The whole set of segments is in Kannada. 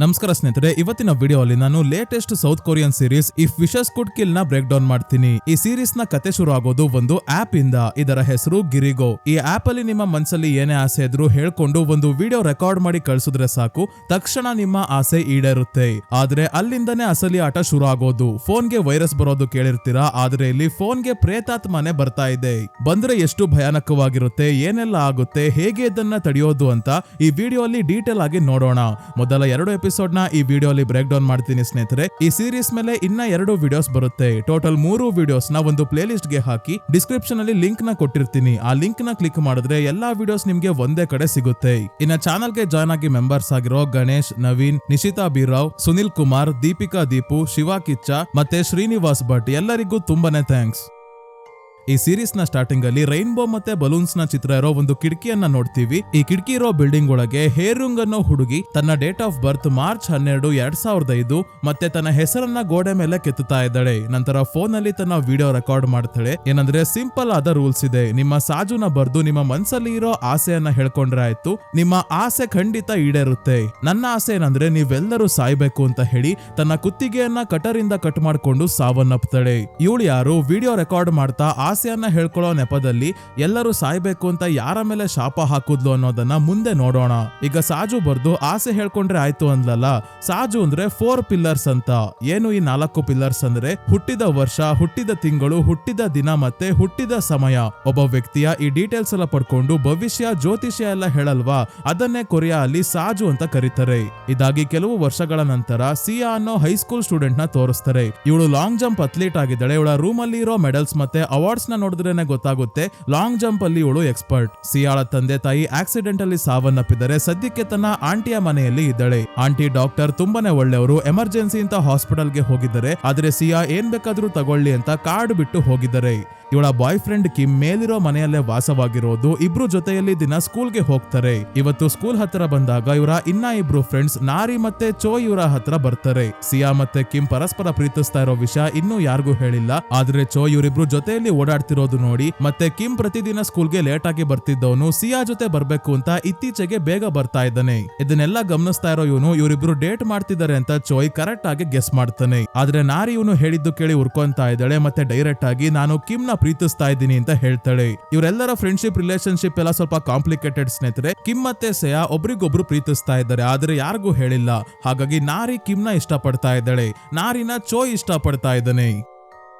ನಮಸ್ಕಾರ ಸ್ನೇಹಿತರೆ, ಇವತ್ತಿನ ವಿಡಿಯೋ ಅಲ್ಲಿ ನಾನು latest south Korean series if wishes could kill ನ ಬ್ರೇಕ್ ಡೌನ್ ಮಾಡ್ತೀನಿ. ಈ ಸೀರೀಸ್ ನ ಕತೆ ಶುರು ಆಗೋದು ಒಂದು ಆಪ್ ಇಂದ. ಇದರ ಹೆಸರು ಗಿರಿಗೋ. ಈ ಆಪ್ ಅಲ್ಲಿ ನಿಮ್ಮ ಮನಸ್ಸಲ್ಲಿ ಏನೇ ಆಸೆ ಇದ್ರೂ ಹೇಳ್ಕೊಂಡು ಒಂದು ವಿಡಿಯೋ ರೆಕಾರ್ಡ್ ಮಾಡಿ ಕಳಿಸಿದ್ರೆ ಸಾಕು, ತಕ್ಷಣ ನಿಮ್ಮ ಆಸೆ ಈಡೇರುತ್ತೆ. ಆದ್ರೆ ಅಲ್ಲಿಂದನೇ ಅಸಲಿ ಆಟ ಶುರು ಆಗೋದು. ಫೋನ್ಗೆ ವೈರಸ್ ಬರೋದು ಕೇಳಿರ್ತೀರಾ, ಆದ್ರೆ ಇಲ್ಲಿ ಫೋನ್ಗೆ ಪ್ರೇತಾತ್ಮನೆ ಬರ್ತಾ ಇದೆ. ಬಂದ್ರೆ ಎಷ್ಟು ಭಯಾನಕವಾಗಿರುತ್ತೆ, ಏನೆಲ್ಲ ಆಗುತ್ತೆ, ಹೇಗೆ ಇದನ್ನ ತಡೆಯೋದು ಅಂತ ಈ ವಿಡಿಯೋ ಅಲ್ಲಿ ಡೀಟೇಲ್ ಆಗಿ ನೋಡೋಣ. ಮೊದಲ 2 ಎಪಿಸೋಡ್ ನ ಈ ವಿಡಿಯೋ ಅಲ್ಲಿ ಬ್ರೇಕ್ ಡೌನ್ ಮಾಡ್ತೀನಿ ಸ್ನೇಹಿತರೆ. ಈ ಸೀರೀಸ್ ಮೇಲೆ ಇನ್ನ 2 ವಿಡಿಯೋಸ್ ಬರುತ್ತೆ. ಟೋಟಲ್ 3 ವಿಡಿಯೋಸ್ ನ ಒಂದು ಪ್ಲೇ ಲಿಸ್ಟ್ ಗೆ ಹಾಕಿ ಡಿಸ್ಕ್ರಿಪ್ಷನ್ ಅಲ್ಲಿ ಲಿಂಕ್ ನ ಕೊಟ್ಟಿರ್ತೀನಿ. ಆ ಲಿಂಕ್ ನ ಕ್ಲಿಕ್ ಮಾಡಿದ್ರೆ ಎಲ್ಲಾ ವಿಡಿಯೋಸ್ ನಿಮ್ಗೆ ಒಂದೇ ಕಡೆ ಸಿಗುತ್ತೆ. ಇನ್ನ ಚಾನಲ್ ಗೆ ಜಾಯ್ನ್ ಆಗಿ ಮೆಂಬರ್ಸ್ ಆಗಿರೋ ಗಣೇಶ್, ನವೀನ್, ನಿಶಿತಾ ಬೀರಾವ್, ಸುನಿಲ್ ಕುಮಾರ್, ದೀಪಿಕಾ ದೀಪು, ಶಿವಾ ಕಿಚ್ಚ ಮತ್ತೆ ಶ್ರೀನಿವಾಸ್ ಭಟ್ ಎಲ್ಲರಿಗೂ ತುಂಬಾನೇ ಥ್ಯಾಂಕ್ಸ್. ಈ ಸೀರೀಸ್ ನ ಸ್ಟಾರ್ಟಿಂಗ್ ಅಲ್ಲಿ ರೈನ್ಬೋ ಮತ್ತೆ ಬಲೂನ್ಸ್ ನ ಚಿತ್ರ ಇರೋ ಒಂದು ಕಿಟಕಿಯನ್ನ ನೋಡ್ತೀವಿ. ಈ ಕಿಟಕಿ ಇರೋ ಬಿಲ್ಡಿಂಗ್ ಒಳಗೆ ಹೇರುಂಗ್ ಅನ್ನೋ ಹುಡುಗಿ ತನ್ನ ಡೇಟ್ ಆಫ್ ಬರ್ತ್ ಮಾರ್ಚ್ 12, 2005 ಮತ್ತೆ ತನ್ನ ಹೆಸರನ್ನ ಗೋಡೆ ಮೇಲೆ ಕೆತ್ತುತ್ತಾ ಇದ್ದಾಳೆ. ನಂತರ ಫೋನ್ ಅಲ್ಲಿ ತನ್ನ ವಿಡಿಯೋ ರೆಕಾರ್ಡ್ ಮಾಡ್ತಾಳೆ. ಏನಂದ್ರೆ ಸಿಂಪಲ್ ಆದ ರೂಲ್ಸ್ ಇದೆ. ನಿಮ್ಮ ಸಾಜುನ ಬರ್ದು ನಿಮ್ಮ ಮನ್ಸಲ್ಲಿ ಇರೋ ಆಸೆಯನ್ನ ಹೇಳ್ಕೊಂಡ್ರೆ ಆಯ್ತು, ನಿಮ್ಮ ಆಸೆ ಖಂಡಿತ ಈಡೇರುತ್ತೆ. ನನ್ನ ಆಸೆ ಏನಂದ್ರೆ ನೀವೆಲ್ಲರೂ ಸಾಯ್ಬೇಕು ಅಂತ ಹೇಳಿ ತನ್ನ ಕುತ್ತಿಗೆಯನ್ನ ಕಟರಿಂದ ಕಟ್ ಮಾಡ್ಕೊಂಡು ಸಾವನ್ನಪ್ತಾಳೆ. ಇವಳು ಯಾರು? ವಿಡಿಯೋ ರೆಕಾರ್ಡ್ ಮಾಡ್ತಾ ಆಸೆಯನ್ನ ಹೇಳ್ಕೊಳ್ಳೋ ನೆಪದಲ್ಲಿ ಎಲ್ಲರೂ ಸಾಯ್ಬೇಕು ಅಂತ ಯಾರ ಮೇಲೆ ಶಾಪ ಹಾಕುದ್ಲು ಅನ್ನೋದನ್ನ ಮುಂದೆ ನೋಡೋಣ. ಈಗ ಸಾಜು ಬರ್ದು ಆಸೆ ಹೇಳ್ಕೊಂಡ್ರೆ ಆಯ್ತು ಅಂದ್ಲಲ್ಲ. ಸಾಜು ಅಂದ್ರೆ 4 ಪಿಲ್ಲರ್ಸ್ ಅಂತ. ಏನು ಈ 4 ಪಿಲ್ಲರ್ಸ್ ಅಂದ್ರೆ ಹುಟ್ಟಿದ ವರ್ಷ, ಹುಟ್ಟಿದ ತಿಂಗಳು, ಹುಟ್ಟಿದ ದಿನ ಮತ್ತೆ ಹುಟ್ಟಿದ ಸಮಯ. ಒಬ್ಬ ವ್ಯಕ್ತಿಯ ಈ ಡೀಟೇಲ್ಸ್ ಎಲ್ಲ ಪಡ್ಕೊಂಡು ಭವಿಷ್ಯ, ಜ್ಯೋತಿಷ್ಯ ಎಲ್ಲ ಹೇಳಲ್ವಾ, ಅದನ್ನೇ ಕೊರಿಯಾ ಅಲ್ಲಿ ಸಾಜು ಅಂತ ಕರೀತಾರೆ. ಇದಾಗಿ ಕೆಲವು ವರ್ಷಗಳ ನಂತರ ಸಿಯಾ ಅನ್ನೋ ಹೈಸ್ಕೂಲ್ ಸ್ಟೂಡೆಂಟ್ ನ ತೋರಿಸ್ತಾರೆ. ಇವಳು ಲಾಂಗ್ ಜಂಪ್ ಅಥ್ಲೀಟ್ ಆಗಿದ್ದಾಳೆ. ಇವಳ ರೂಮ್ ಅಲ್ಲಿ ಇರೋ ಮೆಡಲ್ಸ್ ಮತ್ತೆ ಅವಾರ್ಡ್ಸ್ ನ ನೋಡಿದ್ರೇನೆ ಗೊತ್ತಾಗುತ್ತೆ ಲಾಂಗ್ ಜಂಪ್ ಅಲ್ಲಿ ಇವಳು ಎಕ್ಸ್ಪರ್ಟ್. ಸಿಯಾಳ ತಂದೆ ತಾಯಿ ಆಕ್ಸಿಡೆಂಟ್ ಅಲ್ಲಿ ಸಾವನ್ನಪ್ಪಿದ್ದಾರೆ. ಸದ್ಯಕ್ಕೆ ತನ್ನ ಆಂಟಿಯ ಮನೆಯಲ್ಲಿ ಇದ್ದಾಳೆ. ಆಂಟಿ ಡಾಕ್ಟರ್ ತುಂಬಾನೇ ಒಳ್ಳೆಯವರು. ಎಮರ್ಜೆನ್ಸಿ ಅಂತ ಹಾಸ್ಪಿಟಲ್ ಗೆ ಹೋಗಿದ್ದಾರೆ. ಆದ್ರೆ ಸಿಯಾ ಏನ್ ಬೇಕಾದ್ರೂ ತಗೊಳ್ಳಿ ಅಂತ ಕಾರ್ಡ್ ಬಿಟ್ಟು ಹೋಗಿದ್ದಾರೆ. ಇವಳ ಬಾಯ್ ಫ್ರೆಂಡ್ ಕಿಮ್ ಮೇಲಿರೋ ಮನೆಯಲ್ಲೇ ವಾಸವಾಗಿರೋದು. ಇಬ್ರು ಜೊತೆಯಲ್ಲಿ ದಿನ ಸ್ಕೂಲ್ಗೆ ಹೋಗ್ತಾರೆ. ಇವತ್ತು ಸ್ಕೂಲ್ ಹತ್ರ ಬಂದಾಗ ಇವರ ಇನ್ನ ಇಬ್ರು ಫ್ರೆಂಡ್ಸ್ ನಾರಿ ಮತ್ತೆ ಚೋ ಇವರ ಹತ್ರ ಬರ್ತಾರೆ. ಸಿಯಾ ಮತ್ತೆ ಕಿಮ್ ಪರಸ್ಪರ ಪ್ರೀತಿಸ್ತಾ ಇರೋ ವಿಷಯ ಇನ್ನೂ ಯಾರಿಗೂ ಹೇಳಿಲ್ಲ. ಆದ್ರೆ ಚೋ ಇವರಿಬ್ರು ಜೊತೆಯಲ್ಲಿ ಓಡಾಡ್ತಿರೋದು ನೋಡಿ ಮತ್ತೆ ಕಿಮ್ ಪ್ರತಿದಿನ ಸ್ಕೂಲ್ಗೆ ಲೇಟ್ ಆಗಿ ಬರ್ತಿದ್ದವನು ಸಿಯಾ ಜೊತೆ ಬರ್ಬೇಕು ಅಂತ ಇತ್ತೀಚೆಗೆ ಬೇಗ ಬರ್ತಾ ಇದ್ದಾನೆ. ಇದನ್ನೆಲ್ಲ ಗಮನಿಸ್ತಾ ಇರೋ ಇವನು ಇವರಿಬ್ರು ಡೇಟ್ ಮಾಡ್ತಿದ್ದಾರೆ ಅಂತ ಚೋಯ್ ಕರೆಕ್ಟ್ ಆಗಿ ಗೆಸ್ ಮಾಡ್ತಾನೆ. ಆದ್ರೆ ನಾರಿ ಇವನು ಹೇಳಿದ್ದು ಕೇಳಿ ಉರ್ಕೊಂತಾ ಇದ್ದಾಳೆ ಮತ್ತೆ ಡೈರೆಕ್ಟ್ ಆಗಿ ನಾನು ಕಿಮ್ ನ ಪ್ರೀತಿಸ್ತಾ ಇದ್ದೀನಿ ಅಂತ ಹೇಳ್ತಾಳೆ. ಇವರೆಲ್ಲರ ಫ್ರೆಂಡ್ಶಿಪ್ ರಿಲೇಶನ್ಶಿಪ್ ಎಲ್ಲ ಸ್ವಲ್ಪ ಕಾಂಪ್ಲಿಕೇಟೆಡ್ ಸ್ನೇಹಿತರೆ. ಕಿಮ್ ಮತ್ತೆ ಸೆಯಾ ಒಬ್ರಿಗೊಬ್ರು ಪ್ರೀತಿಸ್ತಾ ಇದ್ದಾರೆ, ಆದ್ರೆ ಯಾರಿಗೂ ಹೇಳಿಲ್ಲ. ಹಾಗಾಗಿ ನಾರಿ ಕಿಮ್ ನ ಇಷ್ಟ ಪಡ್ತಾ ಇದ್ದಾಳೆ, ನಾರಿನ ಚೋಯ್ ಇಷ್ಟ ಪಡ್ತಾ ಇದ್ದಾನೆ.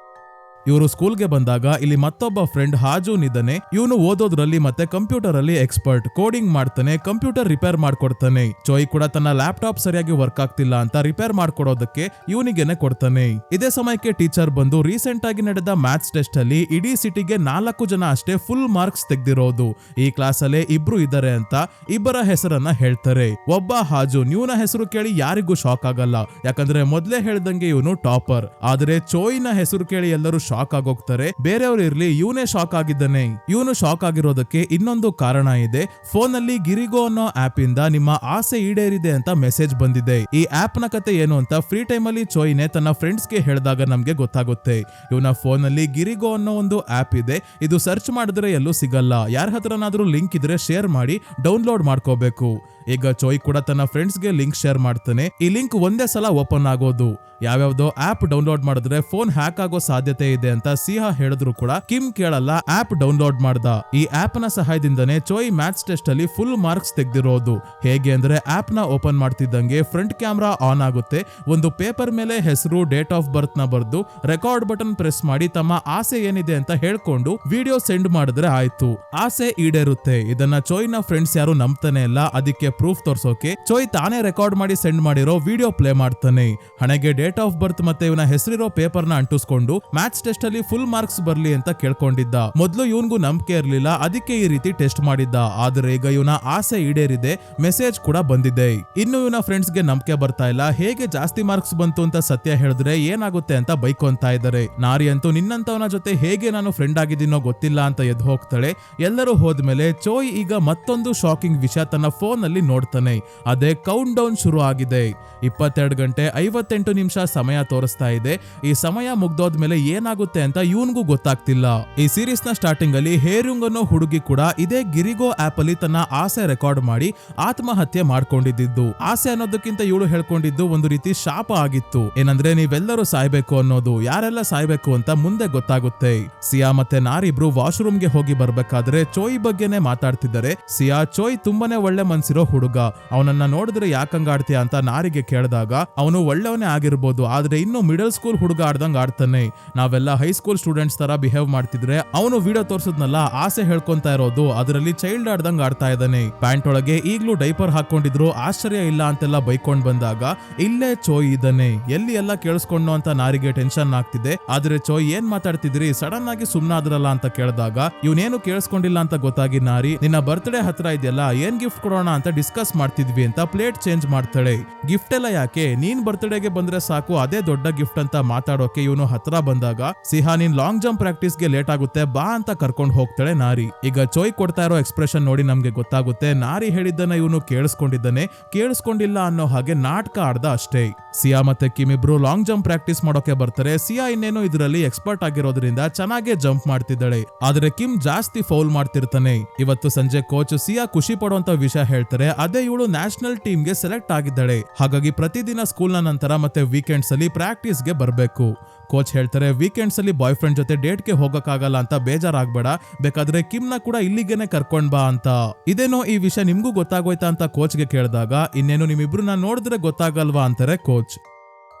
ಇವರು ಸ್ಕೂಲ್ಗೆ ಬಂದಾಗ ಇಲ್ಲಿ ಮತ್ತೊಬ್ಬ ಫ್ರೆಂಡ್ ಹಾಜೂನ್ ಇದ್ದಾನೆ. ಇವನು ಓದೋದ್ರಲ್ಲಿ ಮತ್ತೆ ಕಂಪ್ಯೂಟರ್ ಅಲ್ಲಿ ಎಕ್ಸ್ಪರ್ಟ್. ಕೋಡಿಂಗ್ ಮಾಡ್ತಾನೆ, ಕಂಪ್ಯೂಟರ್ ರಿಪೇರ್ ಮಾಡ್ಕೊಡ್ತಾನೆ. ಚೋಯ್ ಕೂಡ ತನ್ನ ಲ್ಯಾಪ್ಟಾಪ್ ಸರಿಯಾಗಿ ವರ್ಕ್ ಆಗ್ತಿಲ್ಲ ಅಂತ ರಿಪೇರ್ ಮಾಡ್ಕೊಡೋದಕ್ಕೆ ಇವನಿಗೆನೆ ಕೊಡ್ತಾನೆ. ಇದೇ ಸಮಯಕ್ಕೆ ಟೀಚರ್ ಬಂದು ರೀಸೆಂಟ್ ಆಗಿ ನಡೆದ ಮ್ಯಾಥ್ಸ್ ಟೆಸ್ಟ್ ಅಲ್ಲಿ ಇಡೀ ಸಿಟಿಗೆ 4 ಜನ ಅಷ್ಟೇ ಫುಲ್ ಮಾರ್ಕ್ಸ್ ತೆಗ್ದಿರೋದು. ಈ ಕ್ಲಾಸ್ ಅಲ್ಲೇ ಇಬ್ರು ಇದ್ದಾರೆ ಅಂತ ಇಬ್ಬರ ಹೆಸರನ್ನ ಹೇಳ್ತಾರೆ. ಒಬ್ಬ ಹಾಜೂನ್, ಇವನ ಹೆಸರು ಕೇಳಿ ಯಾರಿಗೂ ಶಾಕ್ ಆಗಲ್ಲ, ಯಾಕಂದ್ರೆ ಮೊದ್ಲೇ ಹೇಳ್ದಂಗೆ ಇವನು ಟಾಪರ್. ಆದ್ರೆ ಚೋಯ್ನ ಹೆಸರು ಕೇಳಿ ಎಲ್ಲರೂ ಶಾಕ್ ಆಗೋಗ್ತಾರೆ. ಬೇರೆಯವರು ಇರ್ಲಿ, ಇವನೇ ಶಾಕ್ ಆಗಿದ್ದಾನೆ. ಇವನು ಶಾಕ್ ಆಗಿರೋದಕ್ಕೆ ಇನ್ನೊಂದು ಕಾರಣ ಇದೆ. ಫೋನ್ ಅಲ್ಲಿ ಗಿರಿಗೋ ಅನ್ನೋ ಆಪ್ ಇಂದ ನಿಮ್ಮ ಆಸೆ ಈಡೇರಿದೆ ಅಂತ ಮೆಸೇಜ್ ಬಂದಿದೆ. ಈ ಆಪ್ ನ ಕತೆ ಏನು ಅಂತ ಫ್ರೀ ಟೈಮ್ ಅಲ್ಲಿ ಚೋಯ್ನೆ ತನ್ನ ಫ್ರೆಂಡ್ಸ್ ಗೆ ಹೇಳಿದಾಗ ನಮ್ಗೆ ಗೊತ್ತಾಗುತ್ತೆ. ಇವನ ಫೋನ್ ಅಲ್ಲಿ ಗಿರಿಗೋ ಅನ್ನೋ ಒಂದು ಆಪ್ ಇದೆ. ಇದು ಸರ್ಚ್ ಮಾಡಿದ್ರೆ ಎಲ್ಲೂ ಸಿಗಲ್ಲ. ಯಾರ ಹತ್ರನಾದ್ರೂ ಲಿಂಕ್ ಇದ್ರೆ ಶೇರ್ ಮಾಡಿ ಡೌನ್ಲೋಡ್ ಮಾಡ್ಕೋಬೇಕು. ಈಗ ಚೋಯ್ ಕೂಡ ತನ್ನ ಫ್ರೆಂಡ್ಸ್ ಗೆ ಲಿಂಕ್ ಶೇರ್ ಮಾಡ್ತಾನೆ. ಈ ಲಿಂಕ್ ಒಂದೇ ಸಲ ಓಪನ್ ಆಗೋದು. ಯಾವ್ಯಾವ್ದೋ ಆಪ್ ಡೌನ್ಲೋಡ್ ಮಾಡಿದ್ರೆ ಫೋನ್ ಹ್ಯಾಕ್ ಆಗೋ ಸಾಧ್ಯತೆ ಇದೆ ಅಂತ ಸಿಹಾ ಹೇಳಿದ್ರು ಕೂಡ ಕಿಮ್ ಕೇಳಲ್ಲ, ಆಪ್ ಡೌನ್ಲೋಡ್ ಮಾಡ್ದ. ಈ ಆಪ್ ನ ಸಹಾಯದಿಂದನೇ ಚೋಯ್ ಮ್ಯಾಥ್ಸ್ ಟೆಸ್ಟ್ ಅಲ್ಲಿ ಫುಲ್ ಮಾರ್ಕ್ಸ್ ತೆಗ್ದಿರೋದು. ಹೇಗೆ ಅಂದ್ರೆ ಆಪ್ ನ ಓಪನ್ ಮಾಡ್ತಿದ್ದಂಗೆ ಫ್ರಂಟ್ ಕ್ಯಾಮ್ರಾ ಆನ್ ಆಗುತ್ತೆ. ಒಂದು ಪೇಪರ್ ಮೇಲೆ ಹೆಸರು, ಡೇಟ್ ಆಫ್ ಬರ್ತ್ ನ ಬರ್ದು ರೆಕಾರ್ಡ್ ಬಟನ್ ಪ್ರೆಸ್ ಮಾಡಿ ತಮ್ಮ ಆಸೆ ಏನಿದೆ ಅಂತ ಹೇಳ್ಕೊಂಡು ವಿಡಿಯೋ ಸೆಂಡ್ ಮಾಡಿದ್ರೆ ಆಯ್ತು, ಆಸೆ ಈಡೇರುತ್ತೆ. ಇದನ್ನ ಚೋಯ್ ನ ಫ್ರೆಂಡ್ಸ್ ಯಾರು ನಂಬ್ತಾನೆ ಇಲ್ಲ. ಅದಕ್ಕೆ ಪ್ರೂಫ್ ತೋರ್ಸೋಕೆ ಚೋಯ್ ತಾನೇ ರೆಕಾರ್ಡ್ ಮಾಡಿ ಸೆಂಡ್ ಮಾಡಿರೋ ವಿಡಿಯೋ ಪ್ಲೇ ಮಾಡ್ತಾನೆ. ಹಣೆಗೆ ಡೇಟ್ ಆಫ್ ಬರ್ತ್ ಮತ್ತೆ ಇವನ ಹೆಸರಿರೋ ಪೇಪರ್ ನ ಅಂಟಿಸ್ಕೊಂಡು ಮ್ಯಾಥ್ಸ್ ಟೆಸ್ಟ್ ಅಲ್ಲಿ ಫುಲ್ ಮಾರ್ಕ್ಸ್ ಬರ್ಲಿ ಅಂತ ಕೇಳ್ಕೊಂಡಿದ್ದ. ಮೊದ್ಲು ಇವನ್ಗೂ ನಂಬಿಕೆ ಇರ್ಲಿಲ್ಲ, ಅದಕ್ಕೆ ಈ ರೀತಿ ಟೆಸ್ಟ್ ಮಾಡಿದ್ದ. ಆದ್ರೆ ಈಗ ಇವನ ಆಸೆ ಈಡೇರಿದೆ, ಮೆಸೇಜ್ ಕೂಡ ಬಂದಿದೆ. ಇನ್ನು ಇವನ ಫ್ರೆಂಡ್ಸ್ ಗೆ ನಂಬಿಕೆ ಬರ್ತಾ ಇಲ್ಲ. ಹೇಗೆ ಜಾಸ್ತಿ ಮಾರ್ಕ್ಸ್ ಬಂತು ಅಂತ ಸತ್ಯ ಹೇಳಿದ್ರೆ ಏನಾಗುತ್ತೆ ಅಂತ ಬೈಕೊಂತಾ ಇದ್ದಾರೆ. ನಾರಿ ಅಂತೂ ನಿನ್ನಂತವನ ಜೊತೆ ಹೇಗೆ ನಾನು ಫ್ರೆಂಡ್ ಆಗಿದ್ದೀನೋ ಗೊತ್ತಿಲ್ಲ ಅಂತ ಎದ್ದು ಹೋಗ್ತಾಳೆ. ಎಲ್ಲರೂ ಹೋದ್ಮೇಲೆ ಚೋಯ್ ಈಗ ಮತ್ತೊಂದು ಶಾಕಿಂಗ್ ವಿಷಯ ತನ್ನ ಫೋನ್ ಅಲ್ಲಿ ನೋಡ್ತಾನೆ. ಅದೇ ಕೌಂಟ್ ಡೌನ್ ಶುರು ಆಗಿದೆ. 22 ಗಂಟೆ 58 ನಿಮಿಷ ಸಮಯ ತೋರಿಸ್ತಾ ಇದೆ. ಈ ಸಮಯ ಮುಗ್ದೋದ್ಮೇಲೆ ಏನಾಗುತ್ತೆ ಏನಾಗುತ್ತೆ ಅಂತ ಇವನ್ಗೂ ಗೊತ್ತಾಗ್ತಿಲ್ಲ. ಈ ಸೀರೀಸ್ ನ ಸ್ಟಾರ್ಟಿಂಗ್ ಅಲ್ಲಿ ಹೇರುಂಗ್ ಅನ್ನೋ ಹುಡುಗಿ ಕೂಡ ಇದೇ ಗಿರಿಗೋ ಆಪ್ ಅಲ್ಲಿ ತನ್ನ ಆಸೆ ರೆಕಾರ್ಡ್ ಮಾಡಿ ಆತ್ಮಹತ್ಯೆ ಮಾಡ್ಕೊಂಡಿದ್ದು. ಆಸೆ ಅನ್ನೋದಕ್ಕಿಂತ ಇವಳು ಹೇಳ್ಕೊಂಡಿದ್ದು ಒಂದು ರೀತಿ ಶಾಪ ಆಗಿತ್ತು. ಏನಂದ್ರೆ ನೀವೆಲ್ಲರೂ ಸಾಯ್ಬೇಕು ಅನ್ನೋದು, ಯಾರೆಲ್ಲ ಸಾಯ್ಬೇಕು ಅಂತ ಮುಂದೆ ಗೊತ್ತಾಗುತ್ತೆ. ಸಿಯಾ ಮತ್ತೆ ನಾರಿ ಇಬ್ರು ವಾಶ್ರೂಮ್ ಗೆ ಹೋಗಿ ಬರ್ಬೇಕಾದ್ರೆ ಚೋಯ್ ಬಗ್ಗೆನೆ ಮಾತಾಡ್ತಿದ್ದಾರೆ. ಸಿಯಾ ಚೋಯ್ ತುಂಬಾನೇ ಒಳ್ಳೆ ಮನ್ಸಿರೋ ಹುಡುಗ, ಅವನನ್ನ ನೋಡಿದ್ರೆ ಯಾಕಂಗಾಡ್ತೀಯ ಅಂತ ನಾರಿಗೆ ಕೇಳಿದಾಗ ಅವನು ಒಳ್ಳೆವನೇ ಆಗಿರ್ಬೋದು, ಆದ್ರೆ ಇನ್ನು ಮಿಡಲ್ ಸ್ಕೂಲ್ ಹುಡುಗ ಆಡ್ದಂಗ್ ಆಡ್ತಾನೆ. ನಾವೆಲ್ಲ ಹೈಸ್ಕೂಲ್ ಸ್ಟೂಡೆಂಟ್ಸ್ ತರ ಬಿಹೇವ್ ಮಾಡ್ತಿದ್ರೆ ಅವನು ವಿಡಿಯೋ ತೋರ್ಸದ್ನಲ್ಲ ಆಸೆ ಹೇಳ್ಕೊಂತ ಇರೋದು ಅದರಲ್ಲಿ ಚೈಲ್ಡ್ ಆಡ್ದಂಗ್ ಆಡ್ತಾ ಇದ್ದಾನೆ. ಪ್ಯಾಂಟ್ ಒಳಗೆ ಈಗ್ಲೂ ಡೈಪರ್ ಹಾಕೊಂಡಿದ್ರು ಆಶ್ಚರ್ಯ ಇಲ್ಲ ಅಂತೆಲ್ಲ ಬೈಕೊಂಡ್ ಬಂದಾಗ ಇಲ್ಲೇ ಚೋಯ್ ಇದ್ದಾನೆ, ಎಲ್ಲಿ ಎಲ್ಲ ಕೇಳಿಸ್ಕೊಂಡು ಅಂತ ನಾರಿಗೆ ಟೆನ್ಷನ್ ಆಗ್ತಿದೆ. ಆದ್ರೆ ಚೋಯ್ ಏನ್ ಮಾತಾಡ್ತಿದ್ರಿ, ಸಡನ್ ಆಗಿ ಸುಮ್ನಾದ್ರಲ್ಲ ಅಂತ ಕೇಳಿದಾಗ ಇವನೇನು ಕೇಳಿಸ್ಕೊಂಡಿಲ್ಲ ಅಂತ ಗೊತ್ತಾಗಿ ನಾರಿ ನಿನ್ನ ಬರ್ತ್ಡೇ ಹತ್ರ ಇದೆಯಲ್ಲ ಏನ್ ಗಿಫ್ಟ್ ಕೊಡೋಣ ಅಂತ ಡಿಸ್ಕಸ್ ಮಾಡ್ತಿದ್ವಿ ಅಂತ ಪ್ಲೇಟ್ ಚೇಂಜ್ ಮಾಡ್ತಾಳೆ. ಗಿಫ್ಟ್ ಎಲ್ಲ ಯಾಕೆ, ನೀನ್ ಬರ್ತ್ಡೇಗೆ ಬಂದ್ರೆ ಸಾಕು ಅದೇ ದೊಡ್ಡ ಗಿಫ್ಟ್ ಅಂತ ಮಾತಾಡೋಕೆ ಇವನು ಹತ್ರ ಬಂದಾಗ ಸಿಹಾ ನೀನ್ ಲಾಂಗ್ ಜಂಪ್ ಪ್ರಾಕ್ಟೀಸ್ ಗೆ ಲೇಟ್ ಆಗುತ್ತೆ ಬಾ ಅಂತ ಕರ್ಕೊಂಡು ಹೋಗ್ತಾಳೆ ನಾರಿ. ಈಗ ಚೋಯ್ ಕೊಡ್ತಾ ಇರೋ ಎಕ್ಸ್ಪ್ರೆಷನ್ ನೋಡಿ ನಮ್ಗೆ ಗೊತ್ತಾಗುತ್ತೆ ನಾರಿ ಹೇಳಿದ್ದನ್ನ ಇವನು ಕೇಳಿಸ್ಕೊಂಡಿದ್ದಾನೆ, ಕೇಳಿಸ್ಕೊಂಡಿಲ್ಲ ಅನ್ನೋ ಹಾಗೆ ನಾಟಕ ಆಡ್ದ ಅಷ್ಟೇ. ಸಿಯಾ ಮತ್ತೆ ಕಿಮ್ ಇಬ್ರು ಲಾಂಗ್ ಜಂಪ್ ಪ್ರಾಕ್ಟೀಸ್ ಮಾಡೋಕೆ ಬರ್ತಾರೆ. ಸಿಯಾ ಇನ್ನೇನು ಇದರಲ್ಲಿ ಎಕ್ಸ್ಪರ್ಟ್ ಆಗಿರೋದ್ರಿಂದ ಚೆನ್ನಾಗೆ ಜಂಪ್ ಮಾಡ್ತಿದ್ದಾಳೆ, ಆದ್ರೆ ಕಿಮ್ ಜಾಸ್ತಿ ಫೌಲ್ ಮಾಡ್ತಿರ್ತಾನೆ. ಇವತ್ತು ಸಂಜೆ ಕೋಚ್ ಸಿಯಾ ಖುಷಿ ಪಡುವಂತ ವಿಷಯ ಹೇಳ್ತಾರೆ, ಅದೇ ಇವಳು ನ್ಯಾಷನಲ್ ಟೀಮ್ ಗೆ ಸೆಲೆಕ್ಟ್ ಆಗಿದ್ದಾಳೆ, ಹಾಗಾಗಿ ಪ್ರತಿದಿನ ಸ್ಕೂಲ್ ನ ನಂತರ ಮತ್ತೆ ವೀಕೆಂಡ್ಸ್ ಅಲ್ಲಿ ಪ್ರಾಕ್ಟೀಸ್ ಗೆ ಬರ್ಬೇಕು. ಕೋಚ್ ಹೇಳ್ತಾರೆ ವೀಕೆಂಡ್ಸ್ ಅಲ್ಲಿ ಬಾಯ್ ಫ್ರೆಂಡ್ ಜೊತೆ ಡೇಟ್ ಗೆ ಹೋಗಕ್ಕಾಗಲ್ಲ ಅಂತ ಬೇಜಾರಾಗ್ಬೇಡ, ಬೇಕಾದ್ರೆ ಕಿಮ್ ನ ಕೂಡ ಇಲ್ಲಿಗೆನೆ ಕರ್ಕೊಂಡ್ ಬಾ ಅಂತ. ಇದೇನೋ ಈ ವಿಷಯ ನಿಮ್ಗೂ ಗೊತ್ತಾಗೋಯ್ತಾ ಅಂತ ಕೋಚ್ಗೆ ಕೇಳಿದಾಗ ಇನ್ನೇನು ನಿಮ್ಮಿಬ್ರನ್ನ ನೋಡಿದ್ರೆ ಗೊತ್ತಾಗಲ್ವಾ ಅಂತಾರೆ ಕೋಚ್.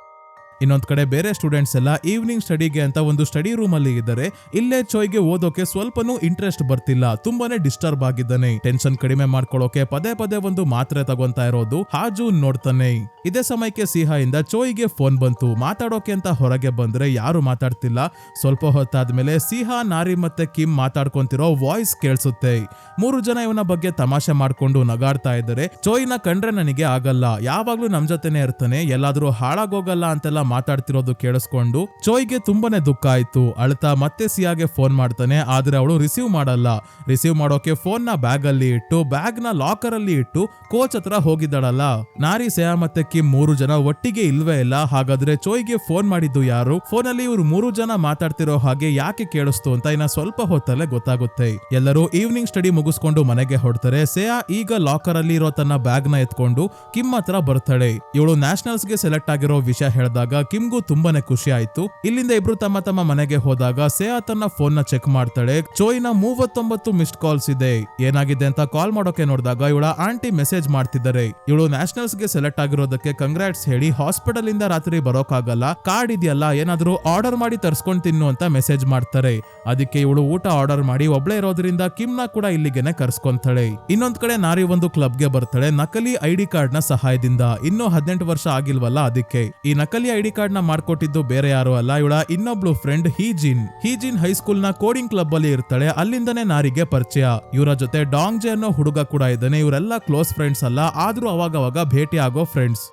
ಇನ್ನೊಂದ್ ಕಡೆ ಬೇರೆ ಸ್ಟೂಡೆಂಟ್ಸ್ ಎಲ್ಲ ಈವ್ನಿಂಗ್ ಸ್ಟಡಿಗೆ ಅಂತ ಒಂದು ಸ್ಟಡಿ ರೂಮ್ ಅಲ್ಲಿ ಇದ್ದಾರೆ. ಇಲ್ಲೇ ಚೋಯ್ಗೆ ಓದೋಕೆ ಸ್ವಲ್ಪನೂ ಇಂಟ್ರೆಸ್ಟ್ ಬರ್ತಿಲ್ಲ, ತುಂಬಾನೇ ಡಿಸ್ಟರ್ಬ್ ಆಗಿದ್ದಾನೆ. ಟೆನ್ಷನ್ ಕಡಿಮೆ ಮಾಡ್ಕೊಳ್ಳೋಕೆ ಪದೇ ಪದೇ ಒಂದು ಮಾತ್ರೆ ತಗೊಂತಾ ಇರೋದು ಹಾಜೂನ್ ನೋಡ್ತಾನೆ. ಇದೇ ಸಮಯಕ್ಕೆ ಸಿಹಾ ಇಂದ ಚೋಯ್ಗೆ ಫೋನ್ ಬಂತು. ಮಾತಾಡೋಕೆ ಅಂತ ಹೊರಗೆ ಬಂದ್ರೆ ಯಾರು ಮಾತಾಡ್ತಿಲ್ಲ. ಸ್ವಲ್ಪ ಹೊತ್ತಾದ್ಮೇಲೆ ಸಿಹಾ, ನಾರಿ ಮತ್ತೆ ಕಿಮ್ ಮಾತಾಡ್ಕೊಂತಿರೋ ವಾಯ್ಸ್ ಕೇಳಿಸುತ್ತೆ. 3 ಜನ ಇವನ ಬಗ್ಗೆ ತಮಾಷೆ ಮಾಡ್ಕೊಂಡು ನಗಾಡ್ತಾ ಇದ್ದಾರೆ. ಚೋಯ್ನ ಕಂಡ್ರೆ ನನಗೆ ಆಗಲ್ಲ, ಯಾವಾಗ್ಲೂ ನಮ್ ಜೊತೆನೆ ಇರ್ತಾನೆ, ಎಲ್ಲಾದ್ರೂ ಹಾಳಾಗೋಗಲ್ಲ ಅಂತೆಲ್ಲ ಮಾತಾಡ್ತಿರೋದು ಕೇಳಿಸ್ಕೊಂಡು ಚೋಯ್ಗೆ ತುಂಬಾನೇ ದುಃಖ ಆಯ್ತು. ಅಳ್ತಾ ಮತ್ತೆ ಸಿಯಾಗೆ ಫೋನ್ ಮಾಡ್ತಾನೆ, ಆದ್ರೆ ಅವಳು ರಿಸೀವ್ ಮಾಡಲ್ಲ. ರಿಸೀವ್ ಮಾಡೋಕೆ ಫೋನ್ ನ ಬ್ಯಾಗ್ ಅಲ್ಲಿ ಇಟ್ಟು ಬ್ಯಾಗ್ ನ ಲಾಕರ್ ಅಲ್ಲಿ ಇಟ್ಟು ಕೋಚ್ ಹತ್ರ ಹೋಗಿದ್ದಾಳಲ್ಲ. ನಾರಿ, ಸಿಯಾ ಮತ್ತೆ ಕಿಮ್ 3 ಜನ ಒಟ್ಟಿಗೆ ಇಲ್ವೇ ಇಲ್ಲ. ಹಾಗಾದ್ರೆ ಚೋಯ್ಗೆ ಫೋನ್ ಮಾಡಿದ್ದು ಯಾರು, ಫೋನ್ ಅಲ್ಲಿ ಇವ್ರು 3 ಜನ ಮಾತಾಡ್ತಿರೋ ಹಾಗೆ ಯಾಕೆ ಕೇಳಿಸ್ತು ಅಂತ ಇನ್ನ ಸ್ವಲ್ಪ ಹೊತ್ತಲ್ಲೇ ಗೊತ್ತಾಗುತ್ತೆ. ಎಲ್ಲರೂ ಈವ್ನಿಂಗ್ ಸ್ಟಡಿ ಮುಗಿಸ್ಕೊಂಡು ಮನೆಗೆ ಹೊರಡ್ತಾರೆ. ಸಿಯಾ ಈಗ ಲಾಕರ್ ಅಲ್ಲಿ ಇರೋ ತನ್ನ ಬ್ಯಾಗ್ ನ ಎತ್ಕೊಂಡು ಕಿಮ್ ಹತ್ರ ಬರ್ತಾಳೆ. ಇವಳು ನ್ಯಾಷನಲ್ಸ್ ಗೆ ಸೆಲೆಕ್ಟ್ ಆಗಿರೋ ವಿಷಯ ಹೇಳಿದಾಗ ಕಿಮ್ಗೂ ತುಂಬಾನೇ ಖುಷಿ ಆಯ್ತು. ಇಲ್ಲಿಂದ ಇಬ್ರು ತಮ್ಮ ತಮ್ಮ ಮನೆಗೆ ಹೋದಾಗ ಸಿಯಾ ತನ್ನ ಫೋನ್ ನ ಚೆಕ್ ಮಾಡ್ತಾಳೆ. ಚೋಯ್ನ 39 ಮಿಸ್ಡ್ ಕಾಲ್ಸ್ ಇದೆ, ಏನಾಗಿದೆ ಅಂತ ಕಾಲ್ ಮಾಡೋಕೆ ನೋಡಿದಾಗ ಇವಳ ಆಂಟಿ ಮೆಸೇಜ್ ಮಾಡ್ತಿದ್ದಾರೆ. ಇವಳು ನ್ಯಾಷನಲ್ಸ್ ಗೆ ಸೆಲೆಕ್ಟ್ ಆಗಿರೋದಕ್ಕೆ ಕಂಗ್ರಾಟ್ಸ್ ಹೇಳಿ ಹಾಸ್ಪಿಟಲ್ ಇಂದ ರಾತ್ರಿ ಬರೋಕಾಗಲ್ಲ, ಕಾರ್ಡ್ ಇದೆಯಲ್ಲ ಏನಾದ್ರೂ ಆರ್ಡರ್ ಮಾಡಿ ತರ್ಸ್ಕೊಂಡ್ ತಿನ್ನು ಅಂತ ಮೆಸೇಜ್ ಮಾಡ್ತಾರೆ. ಅದಕ್ಕೆ ಇವಳು ಊಟ ಆರ್ಡರ್ ಮಾಡಿ ಒಬ್ಳೆ ಇರೋದ್ರಿಂದ ಕಿಮ್ ನ ಕೂಡ ಇಲ್ಲಿಗೆನೆ ಕರ್ಸ್ಕೊಂತಾಳೆ. ಇನ್ನೊಂದ್ ಕಡೆ ನಾರಿ ಒಂದು ಕ್ಲಬ್ ಗೆ ಬರ್ತಾಳೆ ನಕಲಿ ಐಡಿ ಕಾರ್ಡ್ ನ ಸಹಾಯದಿಂದ. ಇನ್ನೂ 18 ವರ್ಷ ಆಗಿಲ್ವಲ್ಲ ಅದಕ್ಕೆ. ಈ ನಕಲಿ ಐಡಿ ಕಾರ್ಡ್ ನ ಮಾಡ್ಕೊಟ್ಟಿದ್ದು ಬೇರೆ ಯಾರು ಅಲ್ಲ, ಇವಳ ಇನ್ನೊಬ್ಳು ಫ್ರೆಂಡ್ ಹೀಜಿನ್ ಹೈಸ್ಕೂಲ್ ನ ಕೋಡಿಂಗ್ ಕ್ಲಬ್ ಅಲ್ಲಿ ಇರ್ತಾಳೆ. ಅಲ್ಲಿಂದನೇ ನಾರಿಗೆ ಪರಿಚಯ. ಇವರ ಜೊತೆ ಡಾಂಗ್ ಅನ್ನೋ ಹುಡುಗ ಕೂಡ ಇದ್ದಾನೆ. ಇವರೆಲ್ಲ ಕ್ಲೋಸ್ ಫ್ರೆಂಡ್ಸ್ ಅಲ್ಲ, ಆದ್ರೂ ಅವಾಗವಾಗ ಭೇಟಿ ಆಗೋ ಫ್ರೆಂಡ್ಸ್.